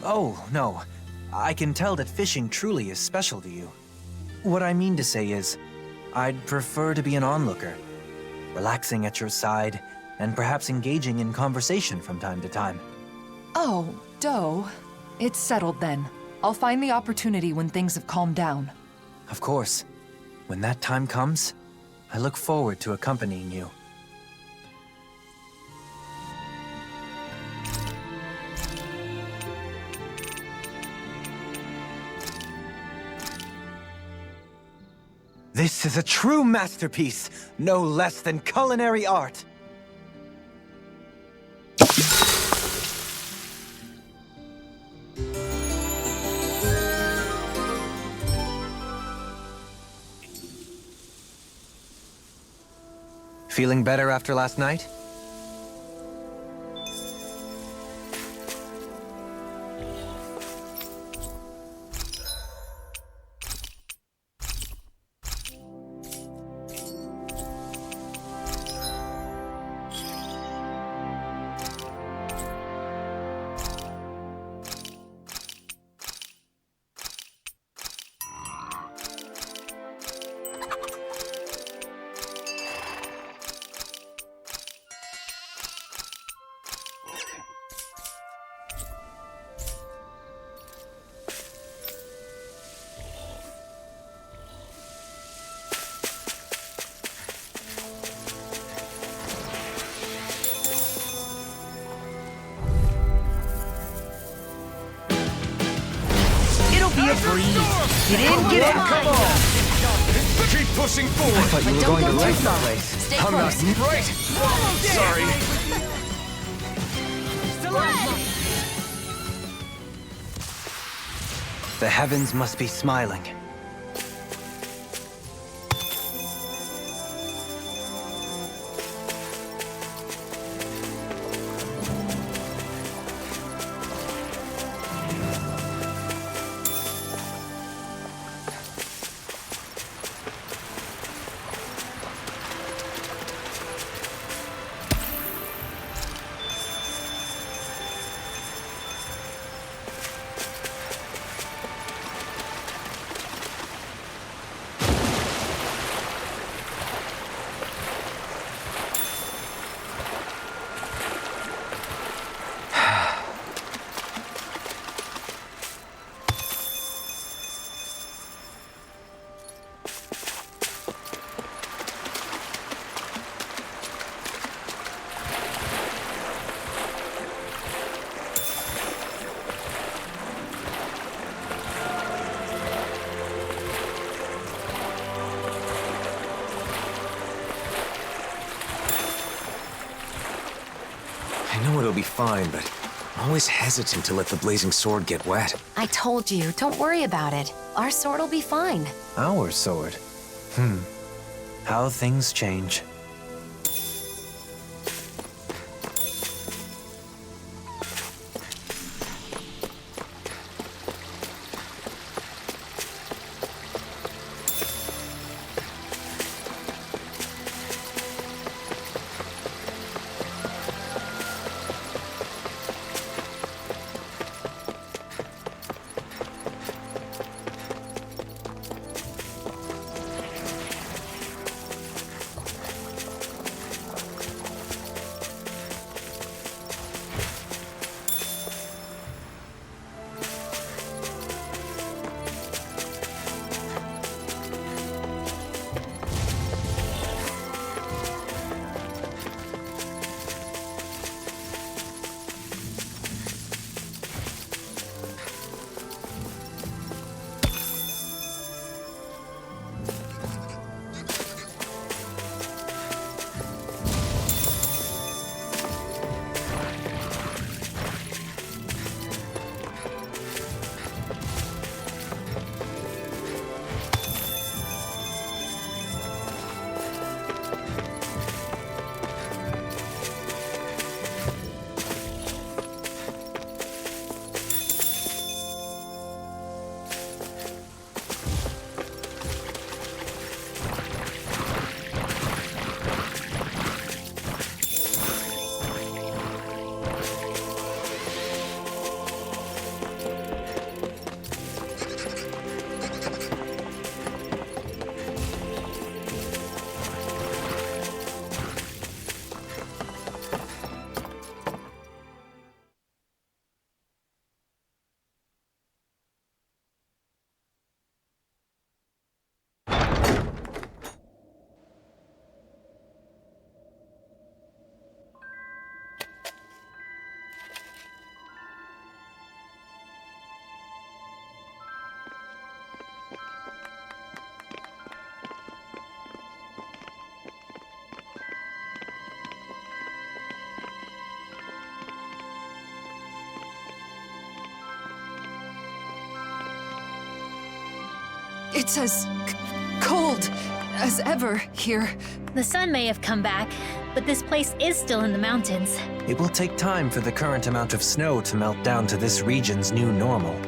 Oh, no. I can tell that fishing truly is special to you. What I mean to say is, I'd prefer to be an onlooker, relaxing at your side, and perhaps engaging in conversation from time to time. Oh, Doe. It's settled then. I'll find the opportunity when things have calmed down. Of course. When that time comes, I look forward to accompanying you. This is a true masterpiece, no less than culinary art. Feeling better after last night? Be a breeze. Get in, get out. Come on. Keep pushing forward. I thought you were going to wreck the place. Stay close. Right. Sorry. The heavens must be smiling. I know it'll be fine, but I'm always hesitant to let the blazing sword get wet. I told you, don't worry about it. Our sword'll be fine. Our sword? How things change. It's as cold as ever here. The sun may have come back, but this place is still in the mountains. It will take time for the current amount of snow to melt down to this region's new normal.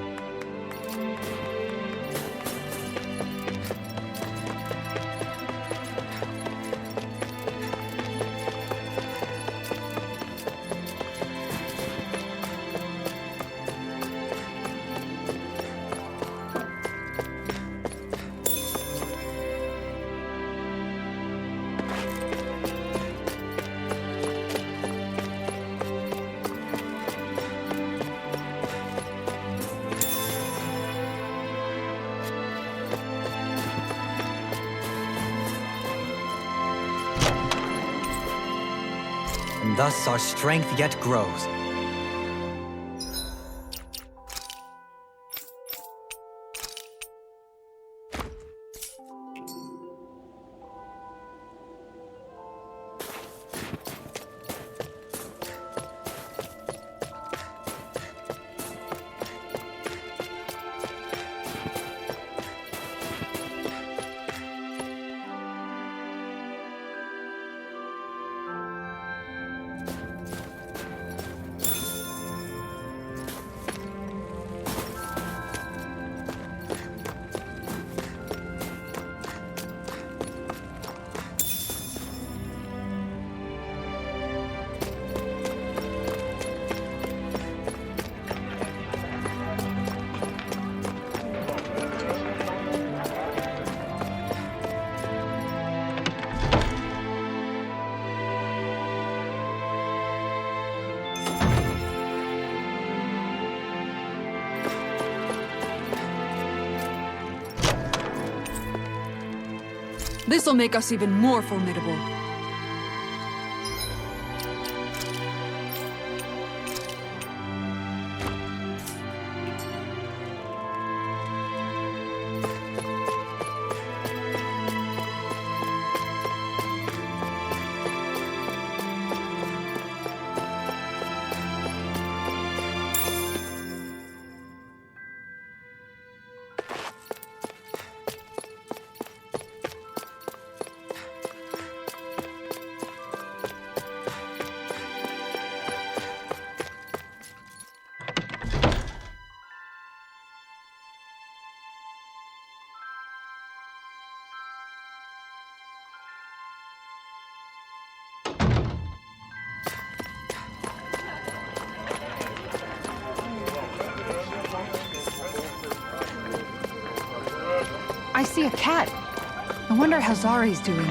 And thus our strength yet grows. This'll make us even more formidable. I see a cat. I wonder how Zari's doing.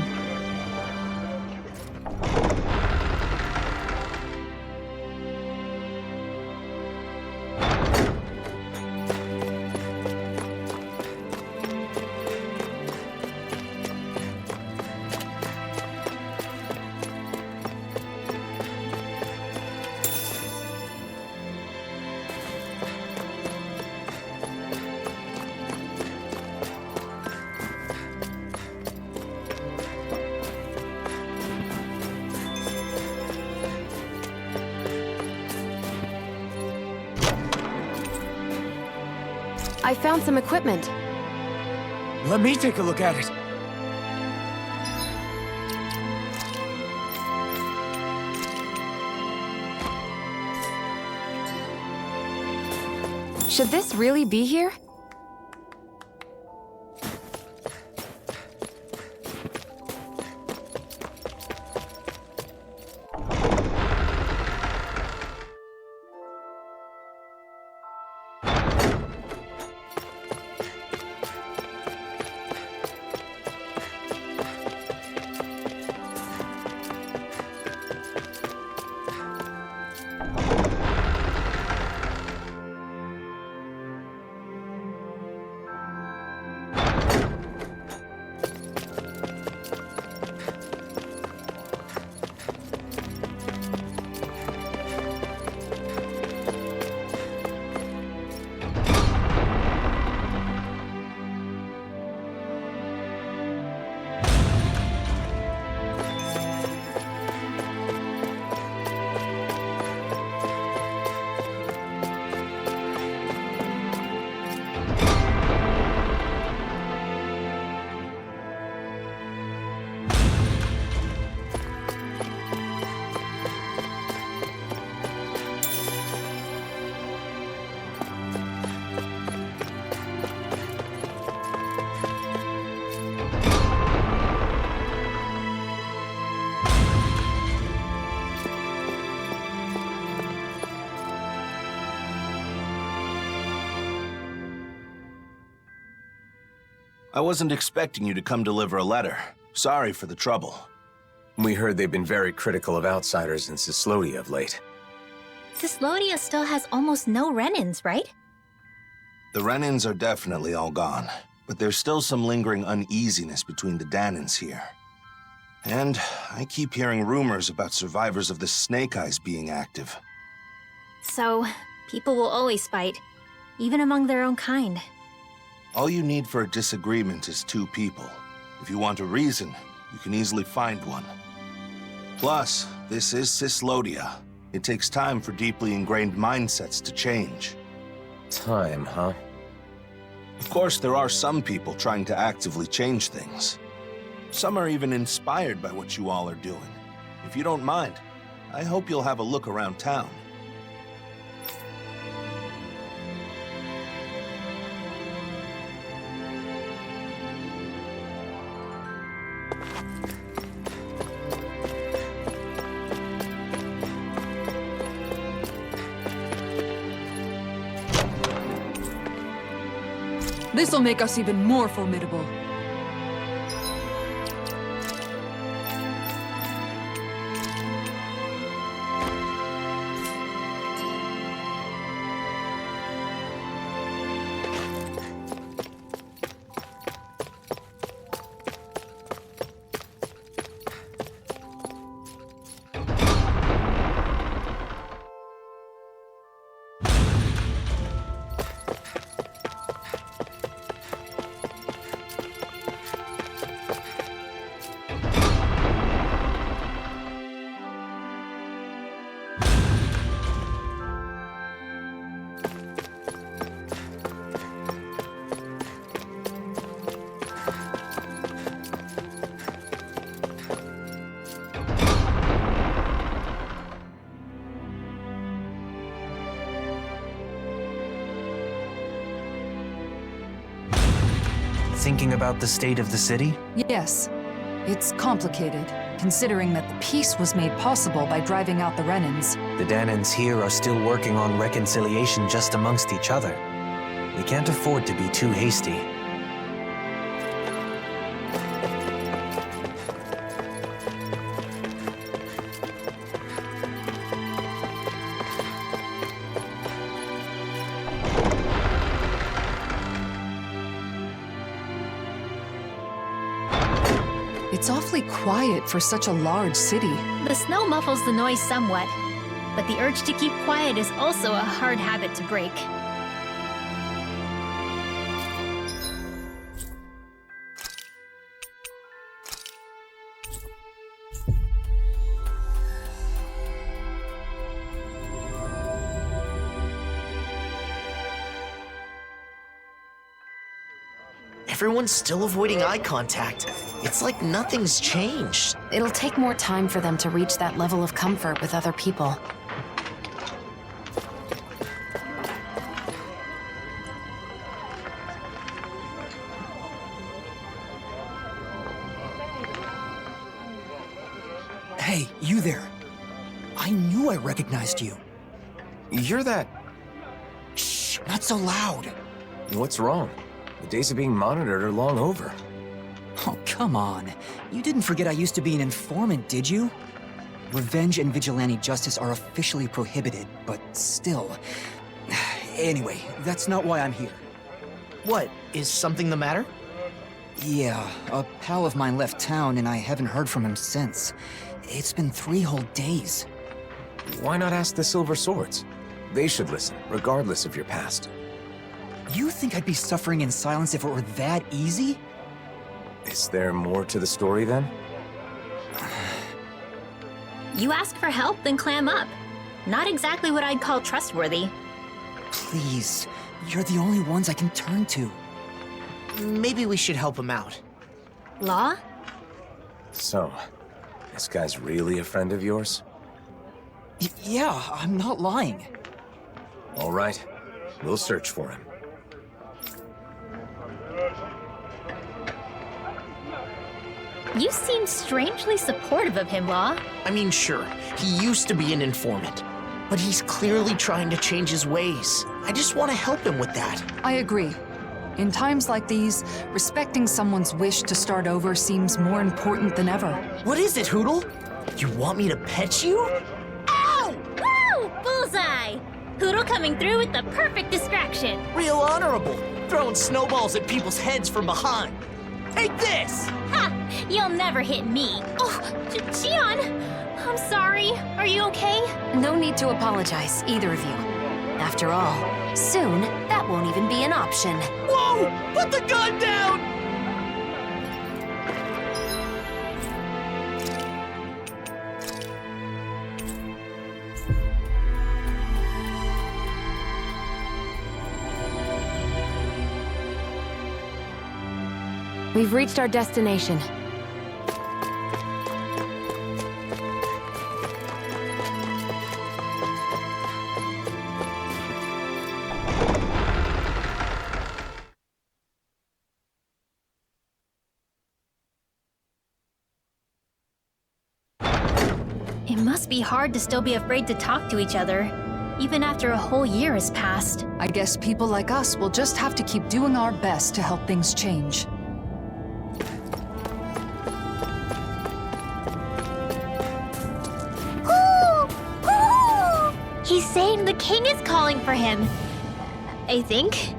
I found some equipment. Let me take a look at it. Should this really be here? I wasn't expecting you to come deliver a letter. Sorry for the trouble. We heard they've been very critical of outsiders in Cyslodia of late. Cyslodia still has almost no Renins, right? The Renins are definitely all gone, but there's still some lingering uneasiness between the Danins here. And I keep hearing rumors about survivors of the Snake Eyes being active. So, people will always fight, even among their own kind. All you need for a disagreement is 2 people. If you want a reason, you can easily find one. Plus, this is Cyslodia. It takes time for deeply ingrained mindsets to change. Time, huh? Of course, there are some people trying to actively change things. Some are even inspired by what you all are doing. If you don't mind, I hope you'll have a look around town. This'll make us even more formidable. Thinking about the state of the city? Yes. It's complicated, considering that the peace was made possible by driving out the Renins. The Danins here are still working on reconciliation just amongst each other. We can't afford to be too hasty. It's awfully quiet for such a large city. The snow muffles the noise somewhat, but the urge to keep quiet is also a hard habit to break. Everyone's still avoiding eye contact. It's like nothing's changed. It'll take more time for them to reach that level of comfort with other people. Hey, you there. I knew I recognized you. You're that... Shh, not so loud. What's wrong? The days of being monitored are long over. Oh, come on. You didn't forget I used to be an informant, did you? Revenge and vigilante justice are officially prohibited, but still. Anyway, that's not why I'm here. What? Is something the matter? Yeah, a pal of mine left town and I haven't heard from him since. It's been 3 whole days. Why not ask the Silver Swords? They should listen, regardless of your past. You think I'd be suffering in silence if it were that easy? Is there more to the story, then? You ask for help, then clam up. Not exactly what I'd call trustworthy. Please, you're the only ones I can turn to. Maybe we should help him out. Law? So, this guy's really a friend of yours? Yeah, I'm not lying. All right, we'll search for him. You seem strangely supportive of him, Law. I mean, sure, he used to be an informant, but he's clearly trying to change his ways. I just want to help him with that. I agree. In times like these, respecting someone's wish to start over seems more important than ever. What is it, Hootle? You want me to pet you? Ow! Woo! Bullseye! Hootle coming through with the perfect distraction. Real honorable. Throwing snowballs at people's heads from behind. Take this! Ha! You'll never hit me. Oh, Xion! I'm sorry. Are you okay? No need to apologize, either of you. After all, soon, that won't even be an option. Whoa! Put the gun down! We've reached our destination. It must be hard to still be afraid to talk to each other, even after a whole year has passed. I guess people like us will just have to keep doing our best to help things change. He's saying the king is calling for him. I think.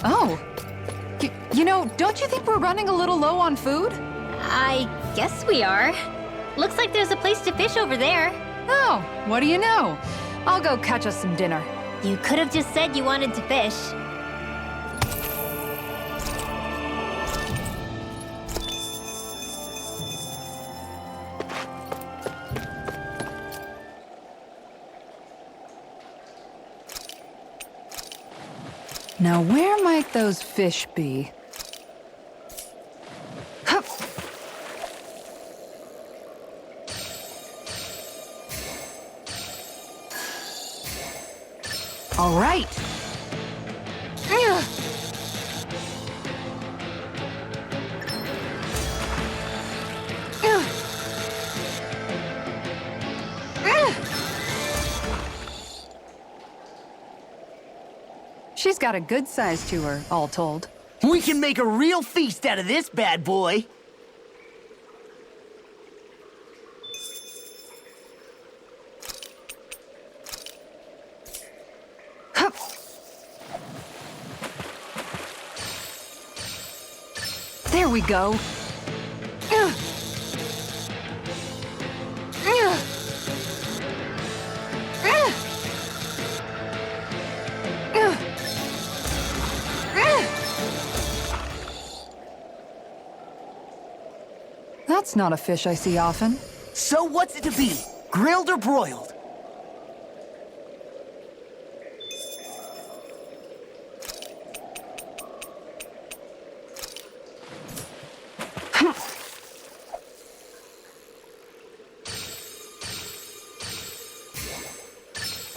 Oh. You know, don't you think we're running a little low on food? I guess we are. Looks like there's a place to fish over there. Oh, what do you know? I'll go catch us some dinner. You could have just said you wanted to fish. Now, where might those fish be? Hup. All right. She's got a good size to her, all told. We can make a real feast out of this bad boy. Hup. There we go. That's not a fish I see often. So what's it to be? Grilled or broiled?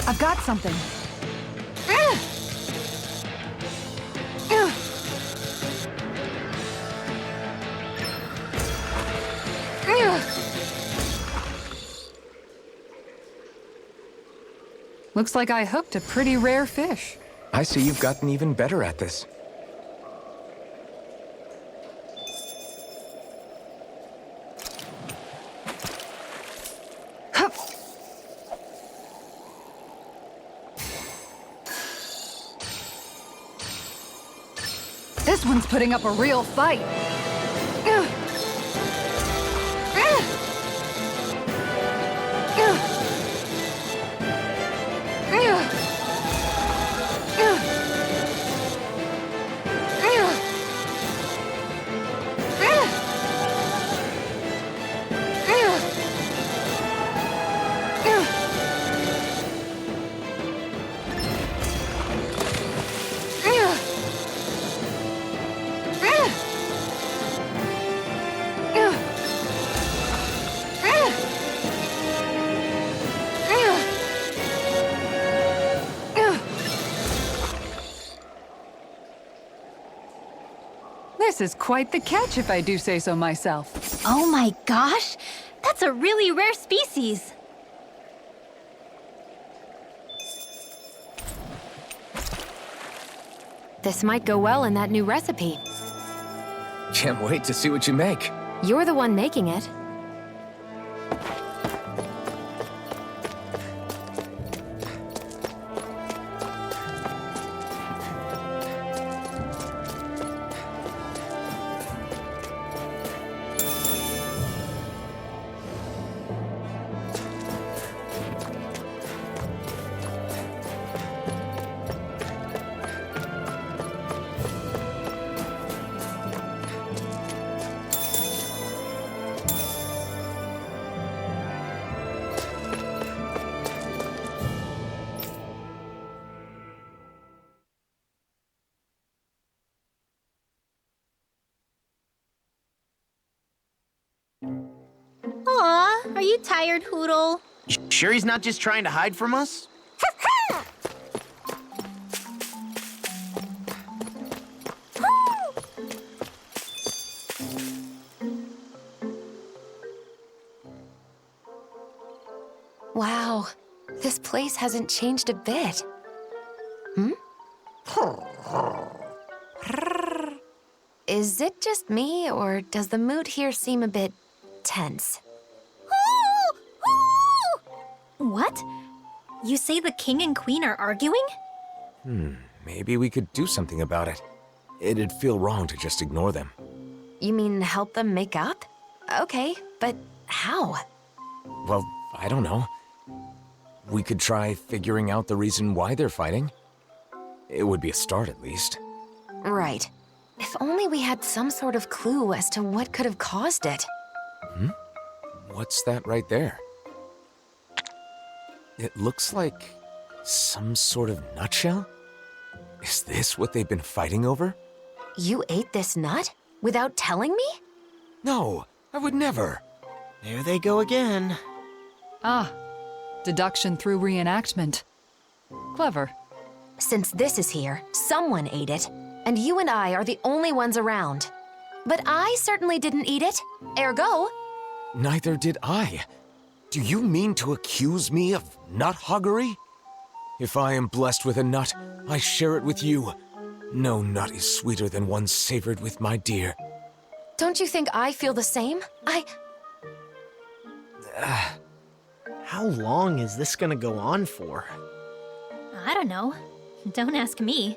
I've got something. Looks like I hooked a pretty rare fish. I see you've gotten even better at this. Hup. This one's putting up a real fight. This is quite the catch, if I do say so myself. Oh my gosh! That's a really rare species! This might go well in that new recipe. Can't wait to see what you make. You're the one making it. Aw, are you tired, Hootle? Sure he's not just trying to hide from us? Wow, this place hasn't changed a bit. Is it just me, or does the mood here seem a bit tense? What? You say the king and queen are arguing? Maybe we could do something about it. It'd feel wrong to just ignore them. You mean help them make up? Okay, but how? Well, I don't know. We could try figuring out the reason why they're fighting. It would be a start, at least. Right. If only we had some sort of clue as to what could have caused it. What's that right there? It looks like some sort of nutshell? Is this what they've been fighting over? You ate this nut? Without telling me? No, I would never. There they go again. Ah, deduction through reenactment. Clever. Since this is here, someone ate it, and you and I are the only ones around. But I certainly didn't eat it. Ergo... Neither did I. Do you mean to accuse me of nut hoggery? If I am blessed with a nut, I share it with you. No nut is sweeter than one savored with my dear. Don't you think I feel the same? How long is this gonna go on for? I don't know. Don't ask me.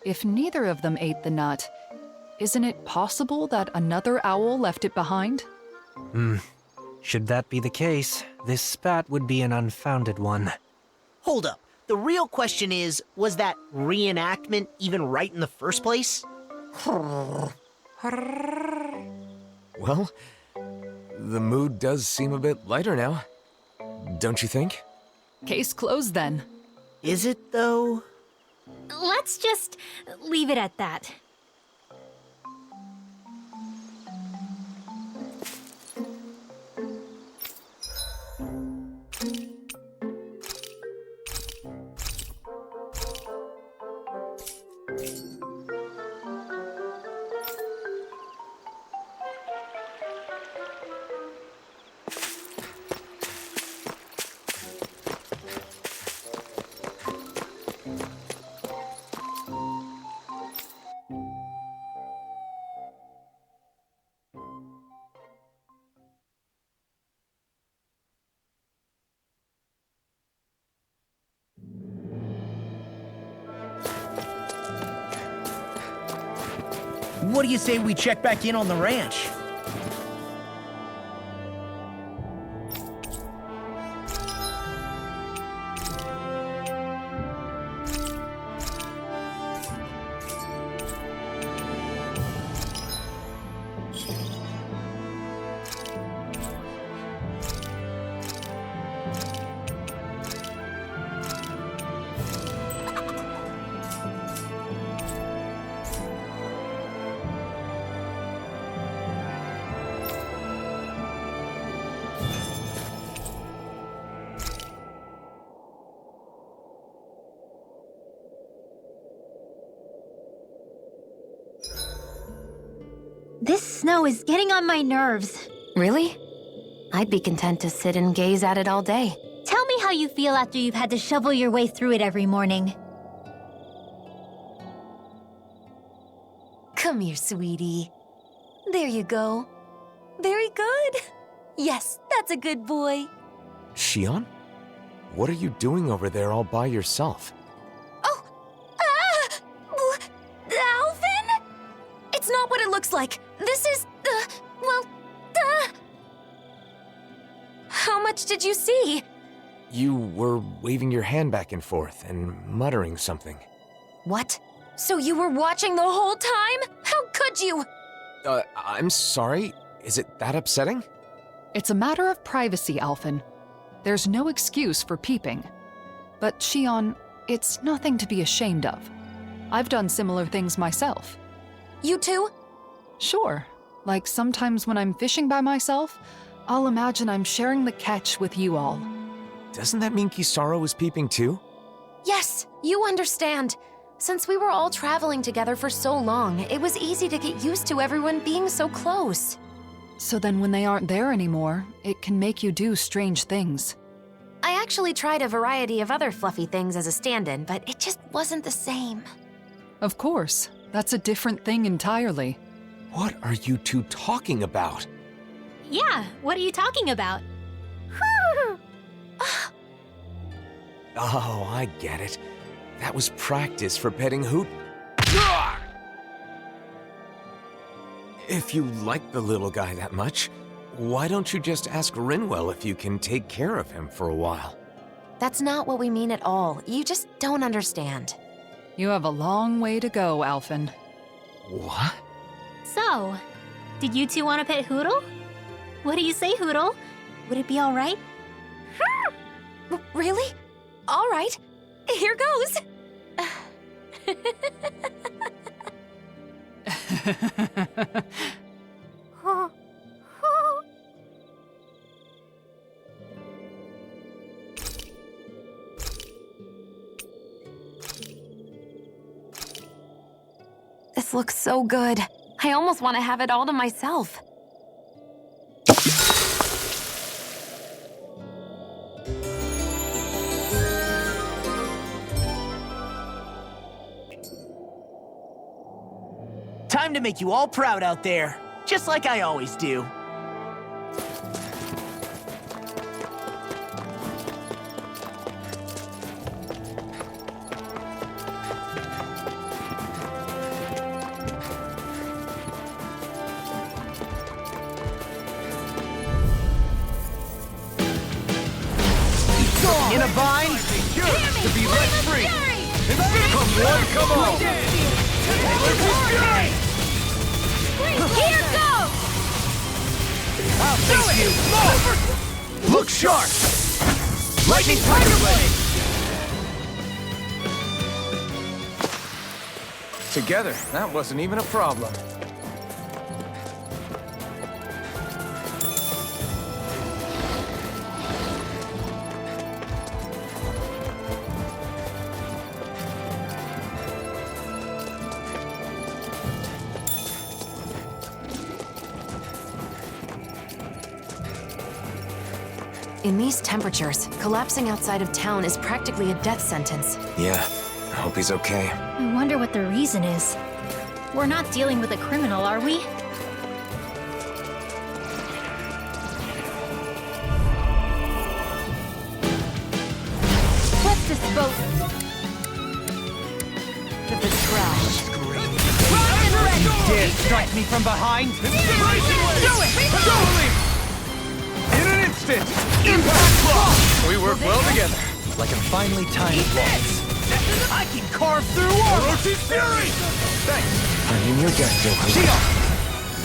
If neither of them ate the nut, isn't it possible that another owl left it behind? Should that be the case, this spat would be an unfounded one. Hold up. The real question is, was that reenactment even right in the first place? Well, the mood does seem a bit lighter now. Don't you think? Case closed then. Is it, though? Let's just leave it at that. What do you say we check back in on the ranch? This snow is getting on my nerves. Really? I'd be content to sit and gaze at it all day. Tell me how you feel after you've had to shovel your way through it every morning. Come here, sweetie. There you go. Very good. Yes, that's a good boy. Shion? What are you doing over there all by yourself? Oh! Alvin? It's not what it looks like. This is, How much did you see? You were waving your hand back and forth and muttering something. What? So you were watching the whole time? How could you? I'm sorry. Is it that upsetting? It's a matter of privacy, Alphen. There's no excuse for peeping. But Shion, it's nothing to be ashamed of. I've done similar things myself. You too? Sure. Like sometimes when I'm fishing by myself, I'll imagine I'm sharing the catch with you all. Doesn't that mean Kisara was peeping too? Yes, you understand. Since we were all traveling together for so long, it was easy to get used to everyone being so close. So then when they aren't there anymore, it can make you do strange things. I actually tried a variety of other fluffy things as a stand-in, but it just wasn't the same. Of course. That's a different thing entirely. What are you two talking about? Yeah, what are you talking about? Oh, I get it. That was practice for petting Hoot. If you like the little guy that much, why don't you just ask Rinwell if you can take care of him for a while? That's not what we mean at all. You just don't understand. You have a long way to go, Alphen. What? So, did you two want to pet Hootle? What do you say, Hootle? Would it be all right? Really? All right. Here goes. This looks so good. I almost want to have it all to myself. Time to make you all proud out there, just like I always do. In a bind, to be let free. Come on, come on. Here goes! I'll face you. Look sharp. Lightning Tiger Blade. Together, that wasn't even a problem. In these temperatures, collapsing outside of town is practically a death sentence. Yeah, I hope he's okay. I wonder what the reason is. We're not dealing with a criminal, are we? Let's dispose of the trash. Dare strike me from behind? Do it! Totally! In an instant! Impact block! We work well together. Like a finely timed waltz. I can carve through Orochi's fury! Thanks. I'm in your debt, Zeugle.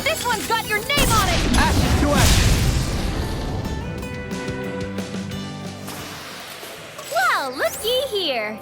This one's got your name on it! Ashes to ashes! Well, looky here.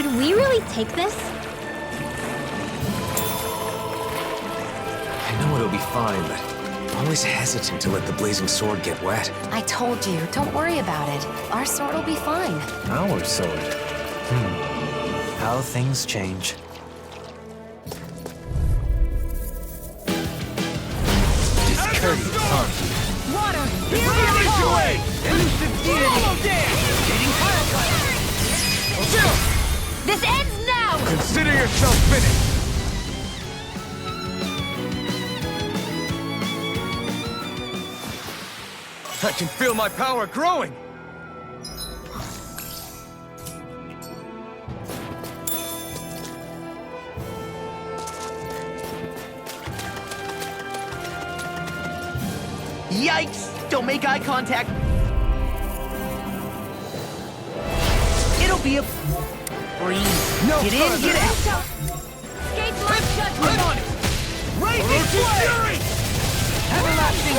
Should we really take this? I know it'll be fine, but I'm always hesitant to let the blazing sword get wet. I told you, don't worry about it. Our sword will be fine. Our sword. How things change. Discourteous, huh? Water! Here we go! Elusive deity! Getting This ends now! Consider yourself finished! I can feel my power growing! Yikes! Don't make eye contact. It'll be a breeze. No Get in, get out. Escape my judgment! On it! Raging Fury! Everlasting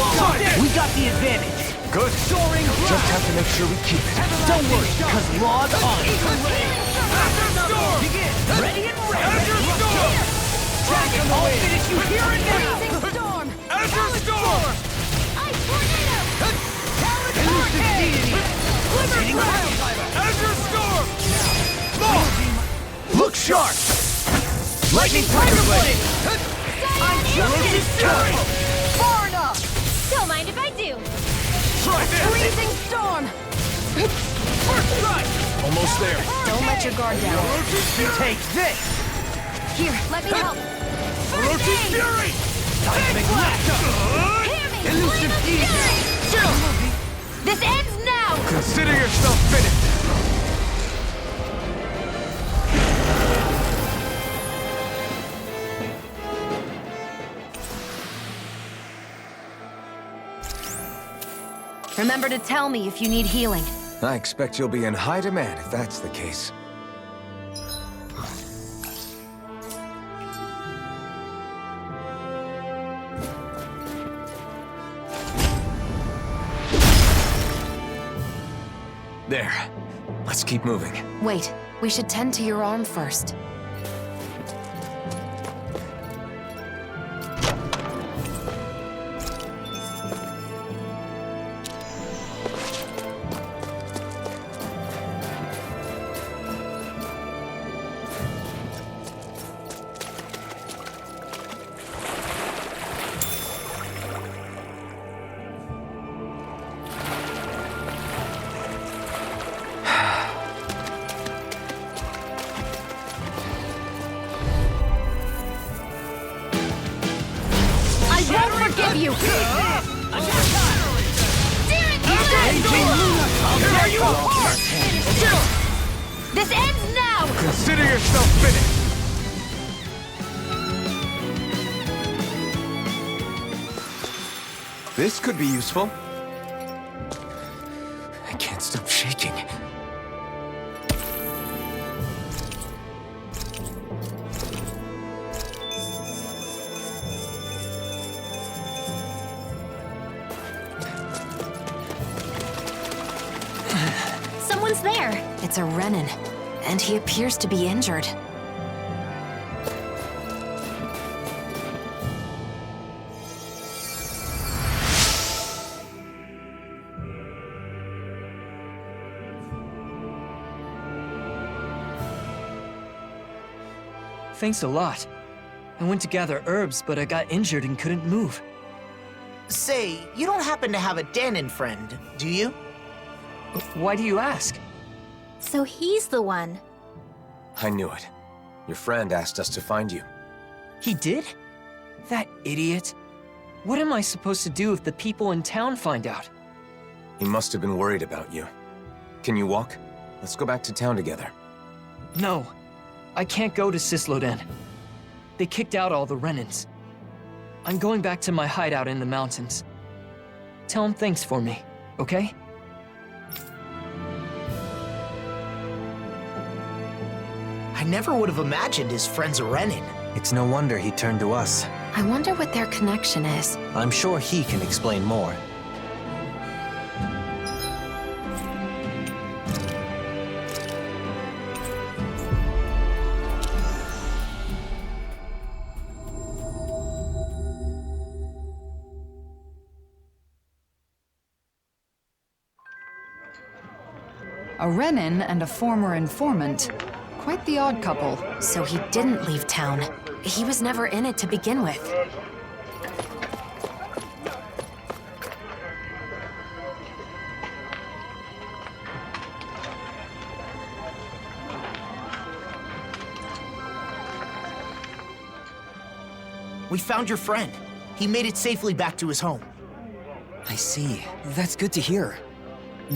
We got the advantage. Good. Soaring Just have to make sure we keep it. Don't worry, because log on. Azure Storm! Begin. Ready and ready. Azure Storm! Dragon, I'll finish you here and now. Blazing storm! Azure Storm! Ice tornado! Elusive deity! Getting cloud. Azure Storm! Look sharp! Lightning Tiger Blade! Elusive Fury! Far enough! Don't mind if I do. Try this! Freezing storm! First strike! Almost there. Don't let your guard down. Take this! Here, let me help! Orochi Fury! Time to make blast! Hear me! Elusive Flame of deity! fury! This ends now! Consider yourself finished! Remember to tell me if you need healing. I expect you'll be in high demand if that's the case. There. Let's keep moving. Wait, we should tend to your arm first. Forgive you! I'll tear you apart! This ends now! Consider yourself finished! This could be useful. I can't stop shaking. Someone's there. It's a Renin, and he appears to be injured. Thanks a lot. I went to gather herbs, but I got injured and couldn't move. Say, you don't happen to have a Danon friend, do you? Why do you ask? So he's the one. I knew it. Your friend asked us to find you. He did? That idiot. What am I supposed to do if the people in town find out? He must have been worried about you. Can you walk? Let's go back to town together. No. I can't go to Cysloden. They kicked out all the Renins. I'm going back to my hideout in the mountains. Tell him thanks for me, okay? I never would have imagined his friend's a Renin. It's no wonder he turned to us. I wonder what their connection is. I'm sure he can explain more. A Renin and a former informant. Quite the odd couple. So he didn't leave town. He was never in it to begin with. We found your friend. He made it safely back to his home. I see. That's good to hear.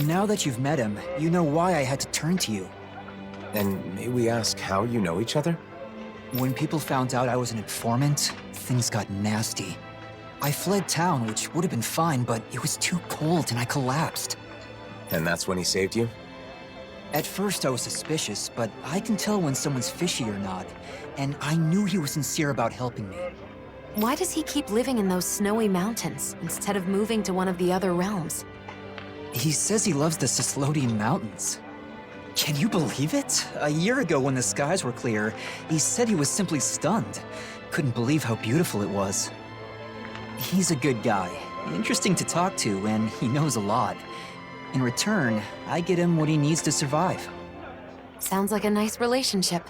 Now that you've met him, you know why I had to turn to you. And may we ask how you know each other? When people found out I was an informant, things got nasty. I fled town, which would have been fine, but it was too cold and I collapsed. And that's when he saved you? At first I was suspicious, but I can tell when someone's fishy or not, and I knew he was sincere about helping me. Why does he keep living in those snowy mountains instead of moving to one of the other realms? He says he loves the Cyslodian mountains. Can you believe it? A year ago when the skies were clear, he said he was simply stunned. Couldn't believe how beautiful it was. He's a good guy, interesting to talk to, and he knows a lot. In return, I get him what he needs to survive. Sounds like a nice relationship.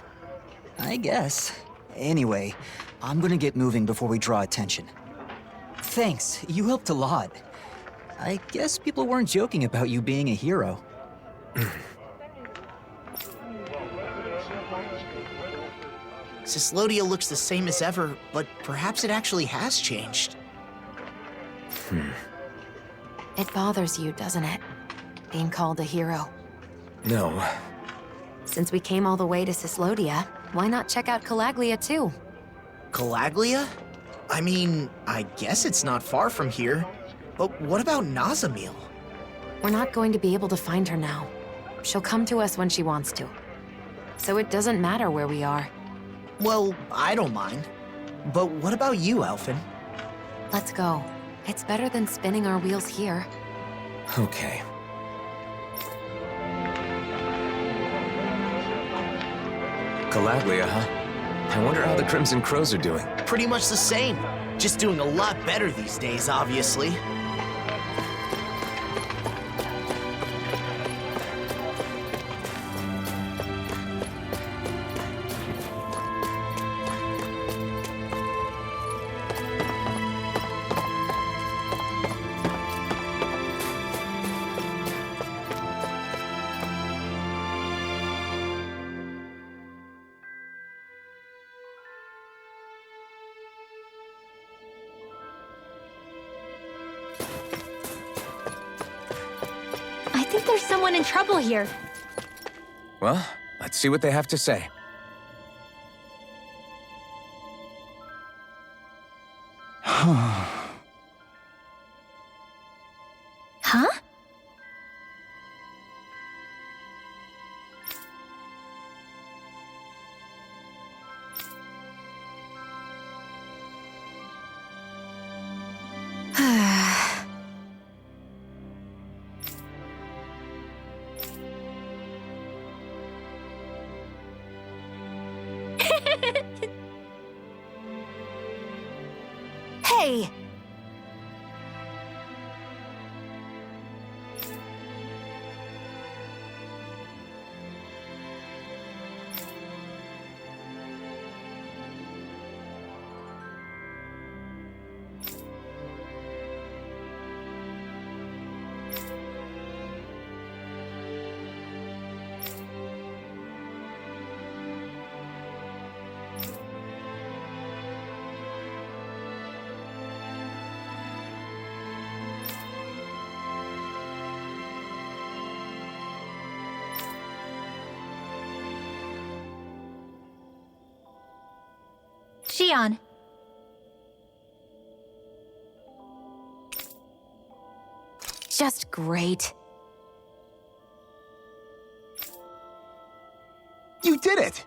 I guess. Anyway, I'm gonna get moving before we draw attention. Thanks, you helped a lot. I guess people weren't joking about you being a hero. Cyslodia looks the same as ever, but perhaps it actually has changed. It bothers you, doesn't it? Being called a hero. No. Since we came all the way to Cyslodia, why not check out Calaglia too? Calaglia? I mean, I guess it's not far from here. But what about Nazamil? We're not going to be able to find her now. She'll come to us when she wants to. So it doesn't matter where we are. Well, I don't mind. But what about you, Elfin? Let's go. It's better than spinning our wheels here. Okay. Calaglia, huh? I wonder how the Crimson Crows are doing. Pretty much the same. Just doing a lot better these days, obviously. I think there's someone in trouble here. Well, let's see what they have to say. Huh? Hey! Xion. Just great. You did it!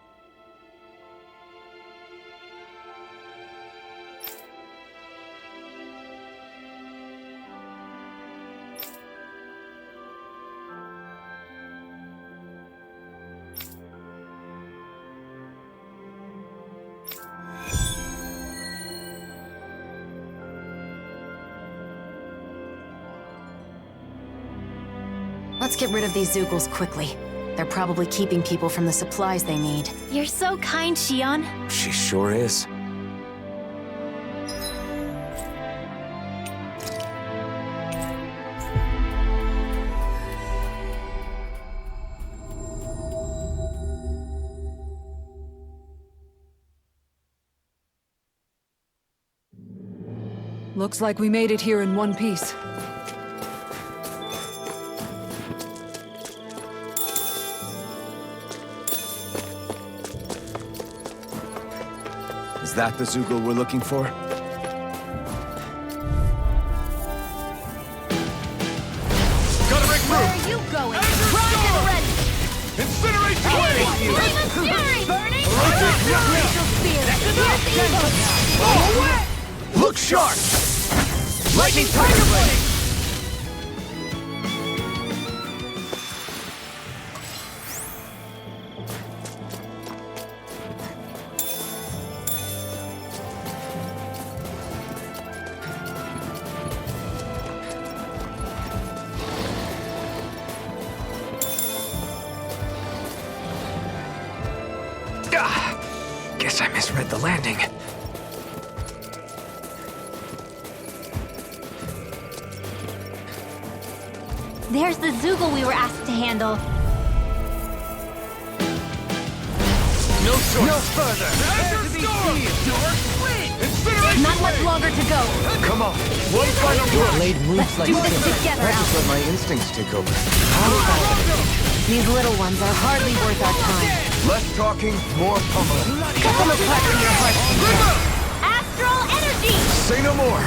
Let's get rid of these Zeugles quickly. They're probably keeping people from the supplies they need. You're so kind, Xion. She sure is. Looks like we made it here in one piece. Is that the Zeugle we're looking for? Gotta break through! Where are you going? Rocket ready! Incinerate Demon Fury! Burning! Glacial Spear! Here's evil! Look sharp! Lightning Tiger Blade! Guess I misread the landing. There's the Zeugle we were asked to handle. No choice. No further! Not much longer to go. Come on. One final Your blade moves Let's like do this silver. together, I just Alpha. let my instincts take over. These little ones are hardly worth our time. Less talking, more pummeling. Cut them apart from your heart. Astral energy! Say no more.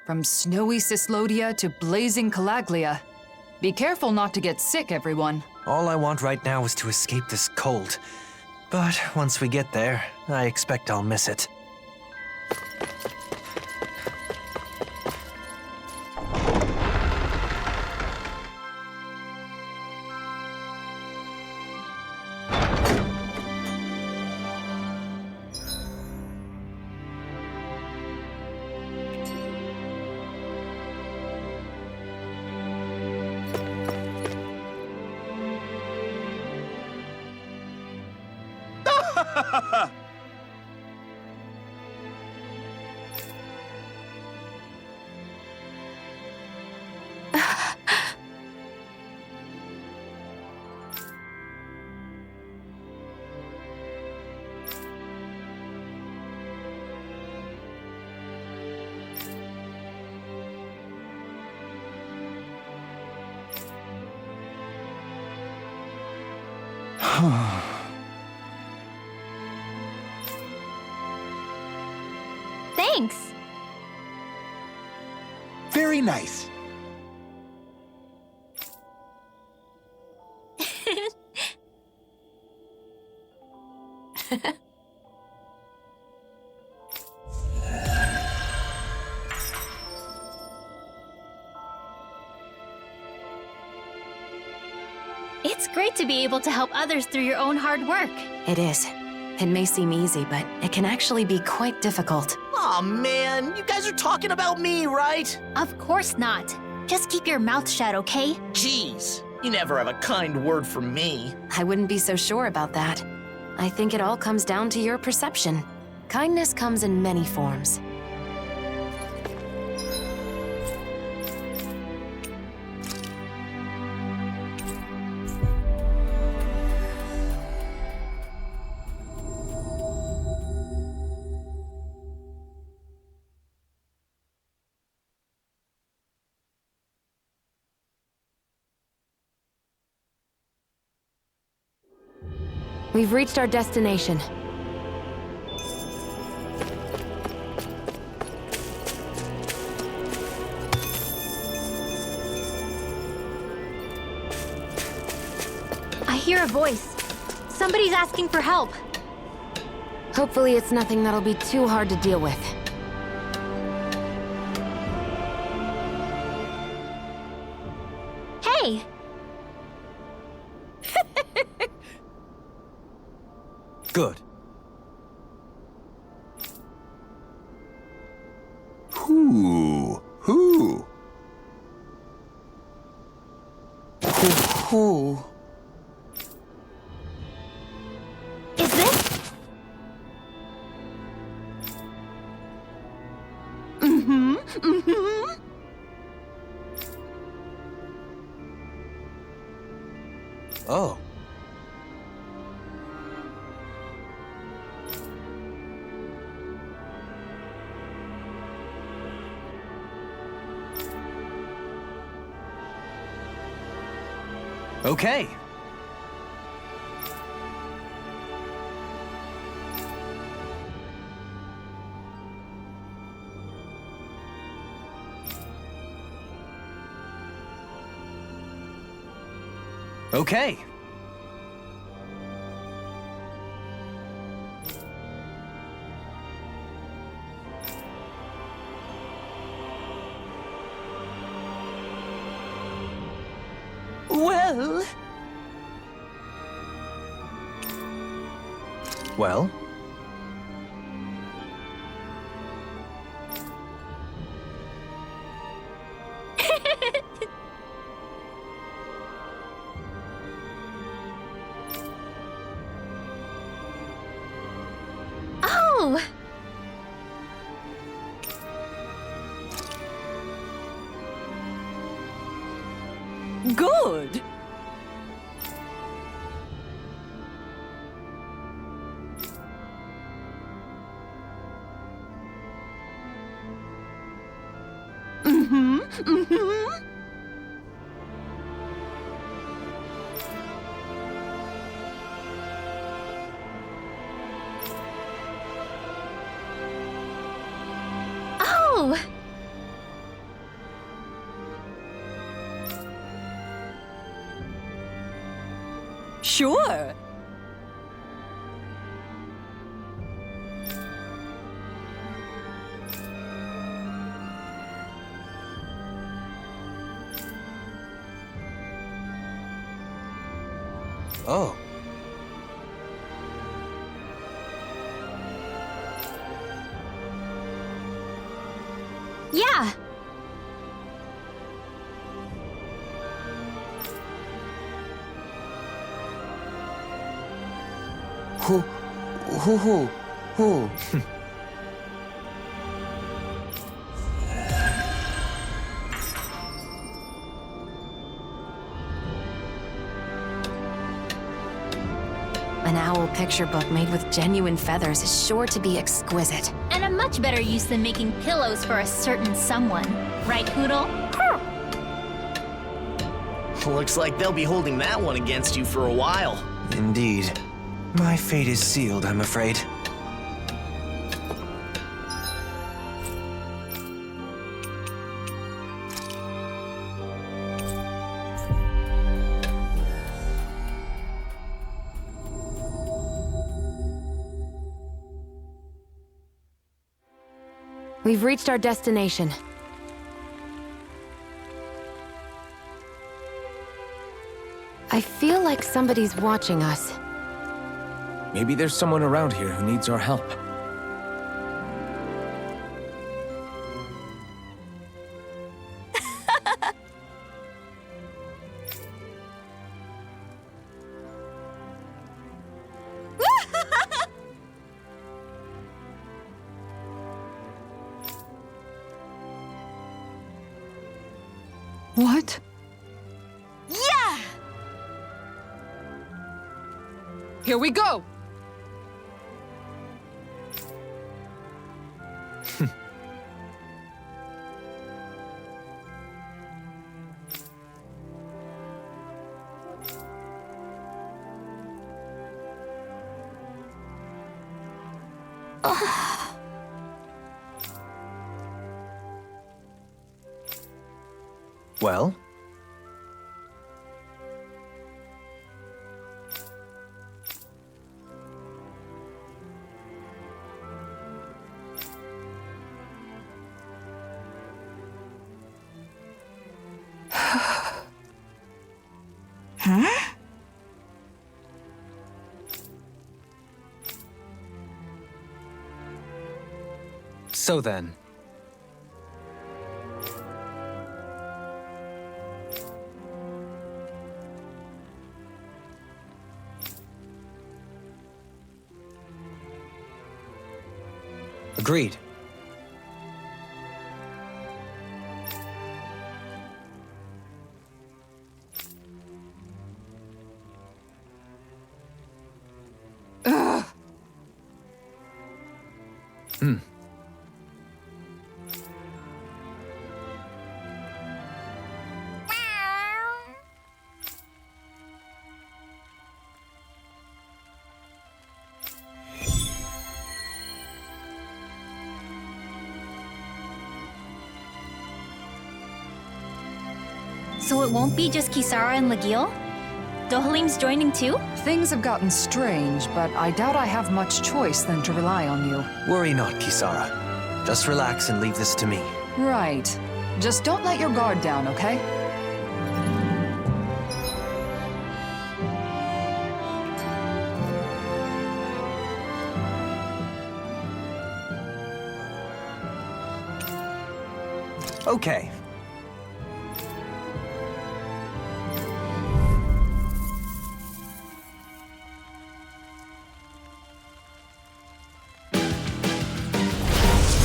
From snowy Cyslodia to blazing Calaglia. Be careful not to get sick, everyone. All I want right now is to escape this cold. But once we get there, I expect I'll miss it. Thanks. Very nice. It's great to be able to help others through your own hard work. It is. It may seem easy, but it can actually be quite difficult. Aw, man, you guys are talking about me, right? Of course not. Just keep your mouth shut, okay? Jeez, you never have a kind word for me. I wouldn't be so sure about that. I think it all comes down to your perception. Kindness comes in many forms. We've reached our destination. I hear a voice. Somebody's asking for help. Hopefully it's nothing that'll be too hard to deal with. Hey! Good. Who? Is this? Oh. Okay. Okay. Well... Well? Oh! Good! Oh! Sure! Oh. Yeah! Who? An owl picture book made with genuine feathers is sure to be exquisite. And a much better use than making pillows for a certain someone. Right, Poodle? Looks like they'll be holding that one against you for a while. Indeed. My fate is sealed, I'm afraid. We've reached our destination. I feel like somebody's watching us. Maybe there's someone around here who needs our help. What? Yeah! Here we go! Well? So then... Agreed. Ugh. So it won't be just Kisara and Legil? Dohalim's joining too? Things have gotten strange, but I doubt I have much choice than to rely on you. Worry not, Kisara. Just relax and leave this to me. Right. Just don't let your guard down, okay? Okay.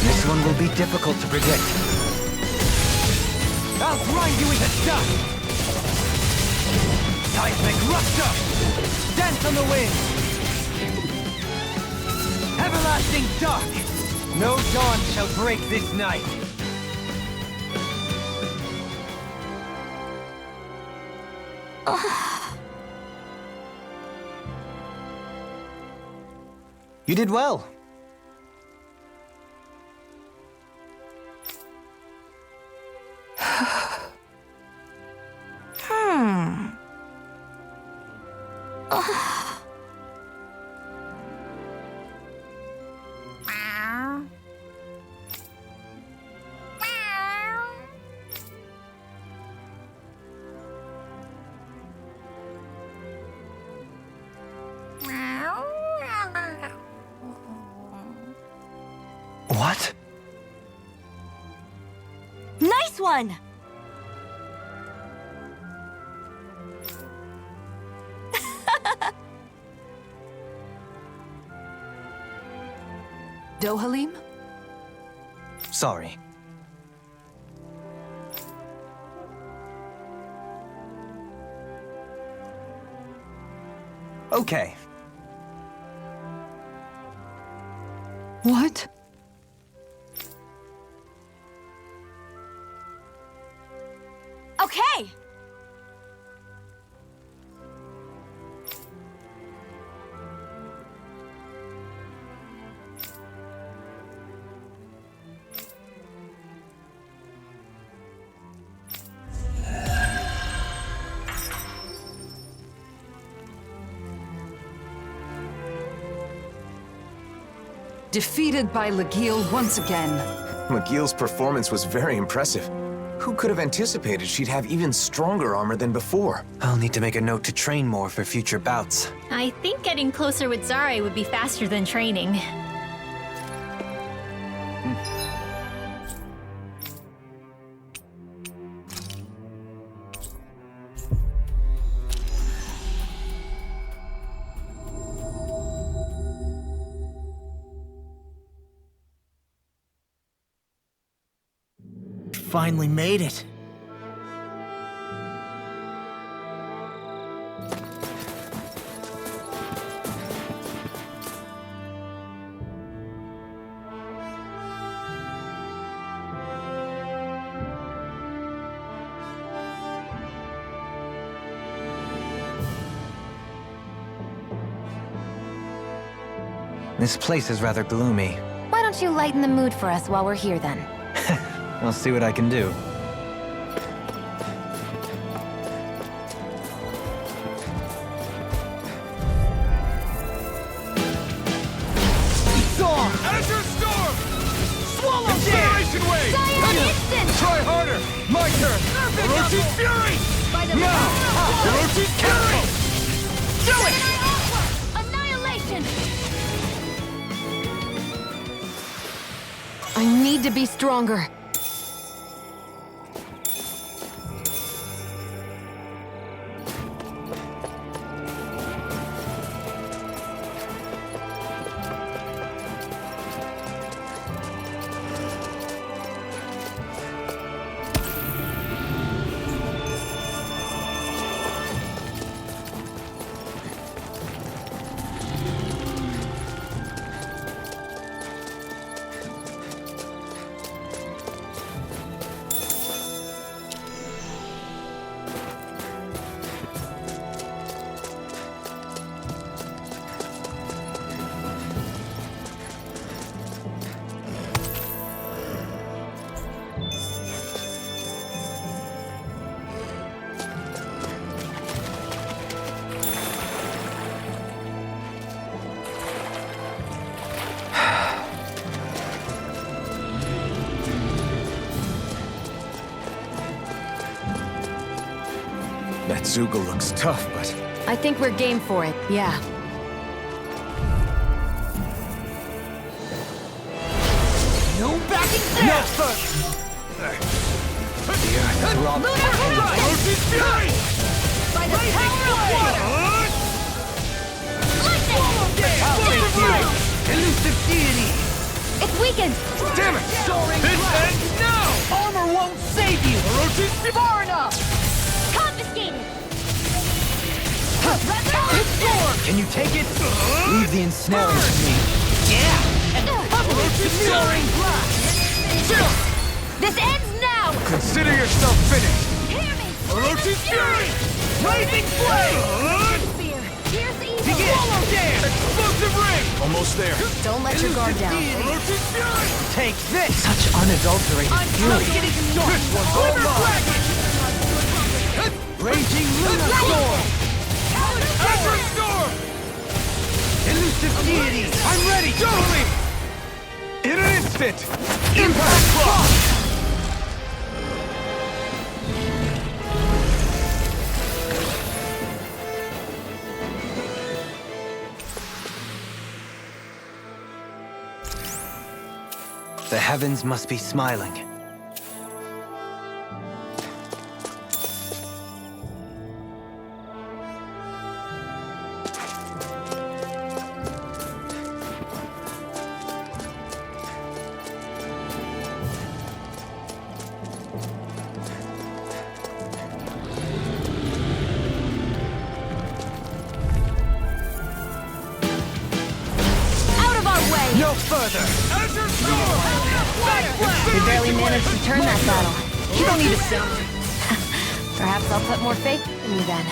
This one will be difficult to predict. I'll grind you into dust! Seismic rupture! Dance on the wind! Everlasting dark! No dawn shall break this night! You did well. What? Nice one! Dohalim? Sorry. Okay. What? Okay! Defeated by Legil once again. Legil's performance was very impressive. Who could have anticipated she'd have even stronger armor than before? I'll need to make a note to train more for future bouts. I think getting closer with Zare would be faster than training. Finally made it. This place is rather gloomy. Why don't you lighten the mood for us while we're here then? I'll see what I can do. Azure Storm! Swallow Inspiration Wave! Instant! Try harder! My turn! Orochi's Fury! By the Orochi's Fury! Do it! Annihilation! I need to be stronger. That Zeugle looks tough, but... I think we're game for it, yeah. No backing down! No further! Lunar Horizon! By the power of water! Lightning! Elusive deity! It's weakened! Damn it! Soaring this ends now! Armor won't save you! Far enough! Confiscated! Can you take it? Leave the ensnaring to me. Yeah! And soaring blast! This ends now! Consider yourself finished! Hear me! Orochi's Fury! Blazing Flame! Spear! Here's evil! Begin! Swallow Dance! Explosive Ring! Almost there. Don't let your guard down. Orochi's Fury! Take this! Such unadulterated I'm fury. getting storm! This one's all mine! Raging Lunar Storm! Azure Storm! Elusive Deity! I'm ready! Totally! In an instant! Impact Cross! The heavens must be smiling. No further! Azure Storm! We barely managed to turn that battle. You don't need to sound. Perhaps I'll put more faith in you then.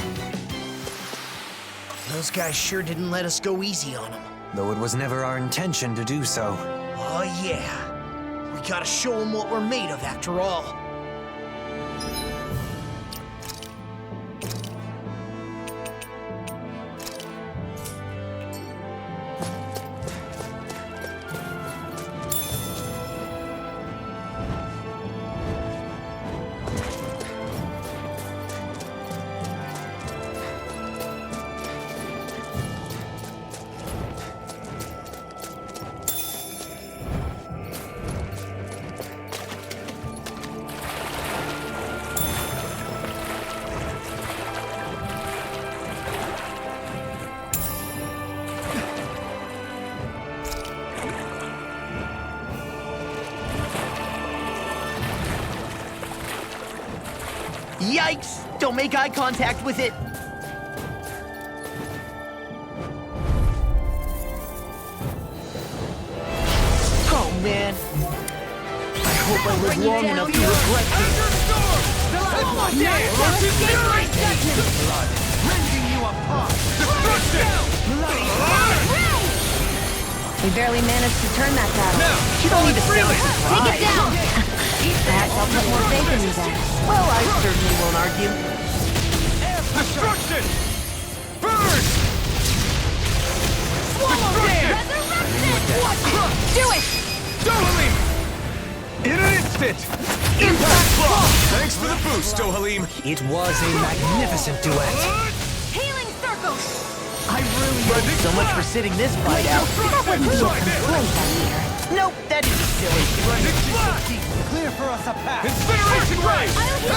Those guys sure didn't let us go easy on them. Though it was never our intention to do so. Oh yeah. We gotta show them what we're made of after all. Yikes! Don't make eye contact with it! Oh man! I hope I live long enough to regret this. Rending you apart! Destruction! We barely managed to turn that battle. You don't need to feel it. Take it down! Perhaps I'll put more faith in you then. Well, I certainly won't argue. Destruction! Burn! Swallow Dance! Resurrection! Do it! Dohalim! In an instant! Impact Block! Thanks for the boost, Dohalim! It was a magnificent duet. Healing Circle! I really so much for sitting this fight out. That wasn't so complete, I hear. Nope, that isn't silly. Clear for us a path. Incineration ray!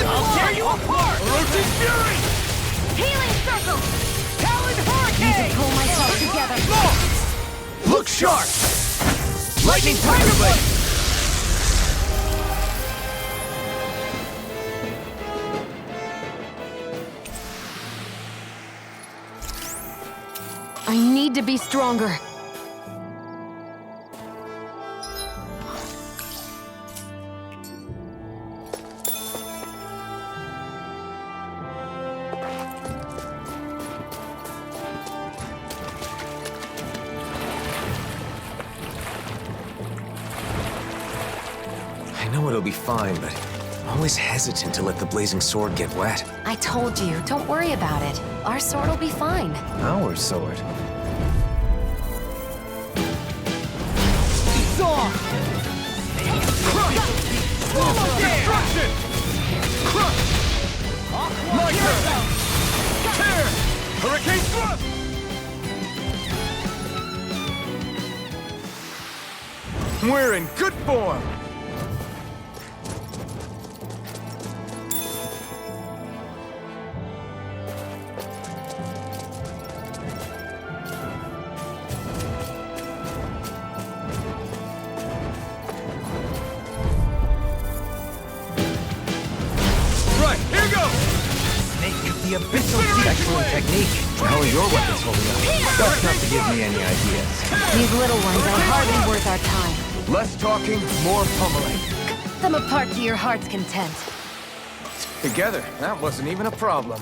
I'll tear you apart! Roach's fury! Healing circle! Talon Need hurricane! to pull myself together. Look sharp! Lightning tiger blade! I need to be stronger. I know it'll be fine, but I'm always hesitant to let the blazing sword get wet. I told you, don't worry about it. Our sword will be fine. Our sword? Saw! Crush! Storm of destruction! Crush! My turn! Tear! Hurricane thrust! We're in good form! The abyssal excellent technique. How are your weapons holding up? That's not to give me any ideas. These little ones are hardly worth our time. Less talking, more pummeling. Cut them apart to your heart's content. Together, that wasn't even a problem.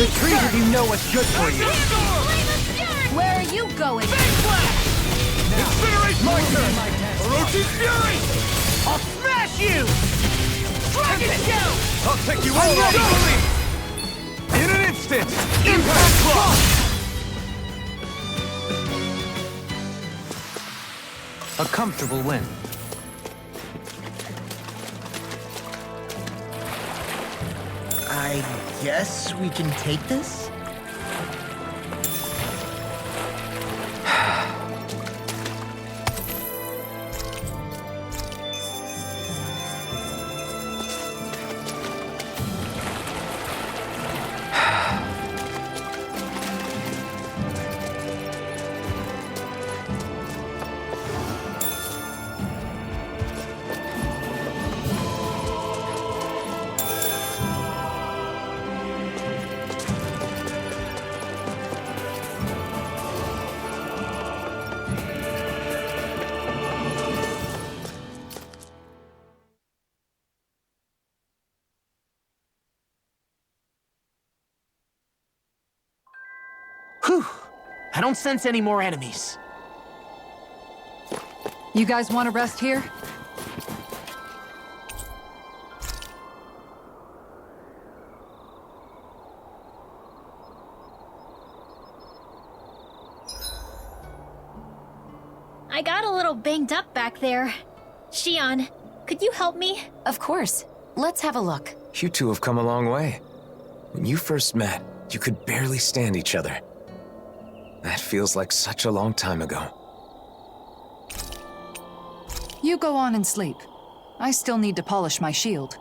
Retreat if you know what's good for you. Where are you going? Incinerate my turn! Orochi's fury! I'll smash you! Dragon Shell! I'll take you all out. In an instant! Impact Claw! A comfortable win. I guess we can take this? Whew. I don't sense any more enemies. You guys want to rest here? I got a little banged up back there. Shion, could you help me? Of course. Let's have a look. You two have come a long way. When you first met, you could barely stand each other. That feels like such a long time ago. You go on and sleep. I still need to polish my shield.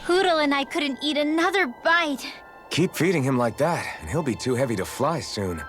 Hoodle and I couldn't eat another bite. Keep feeding him like that, and he'll be too heavy to fly soon.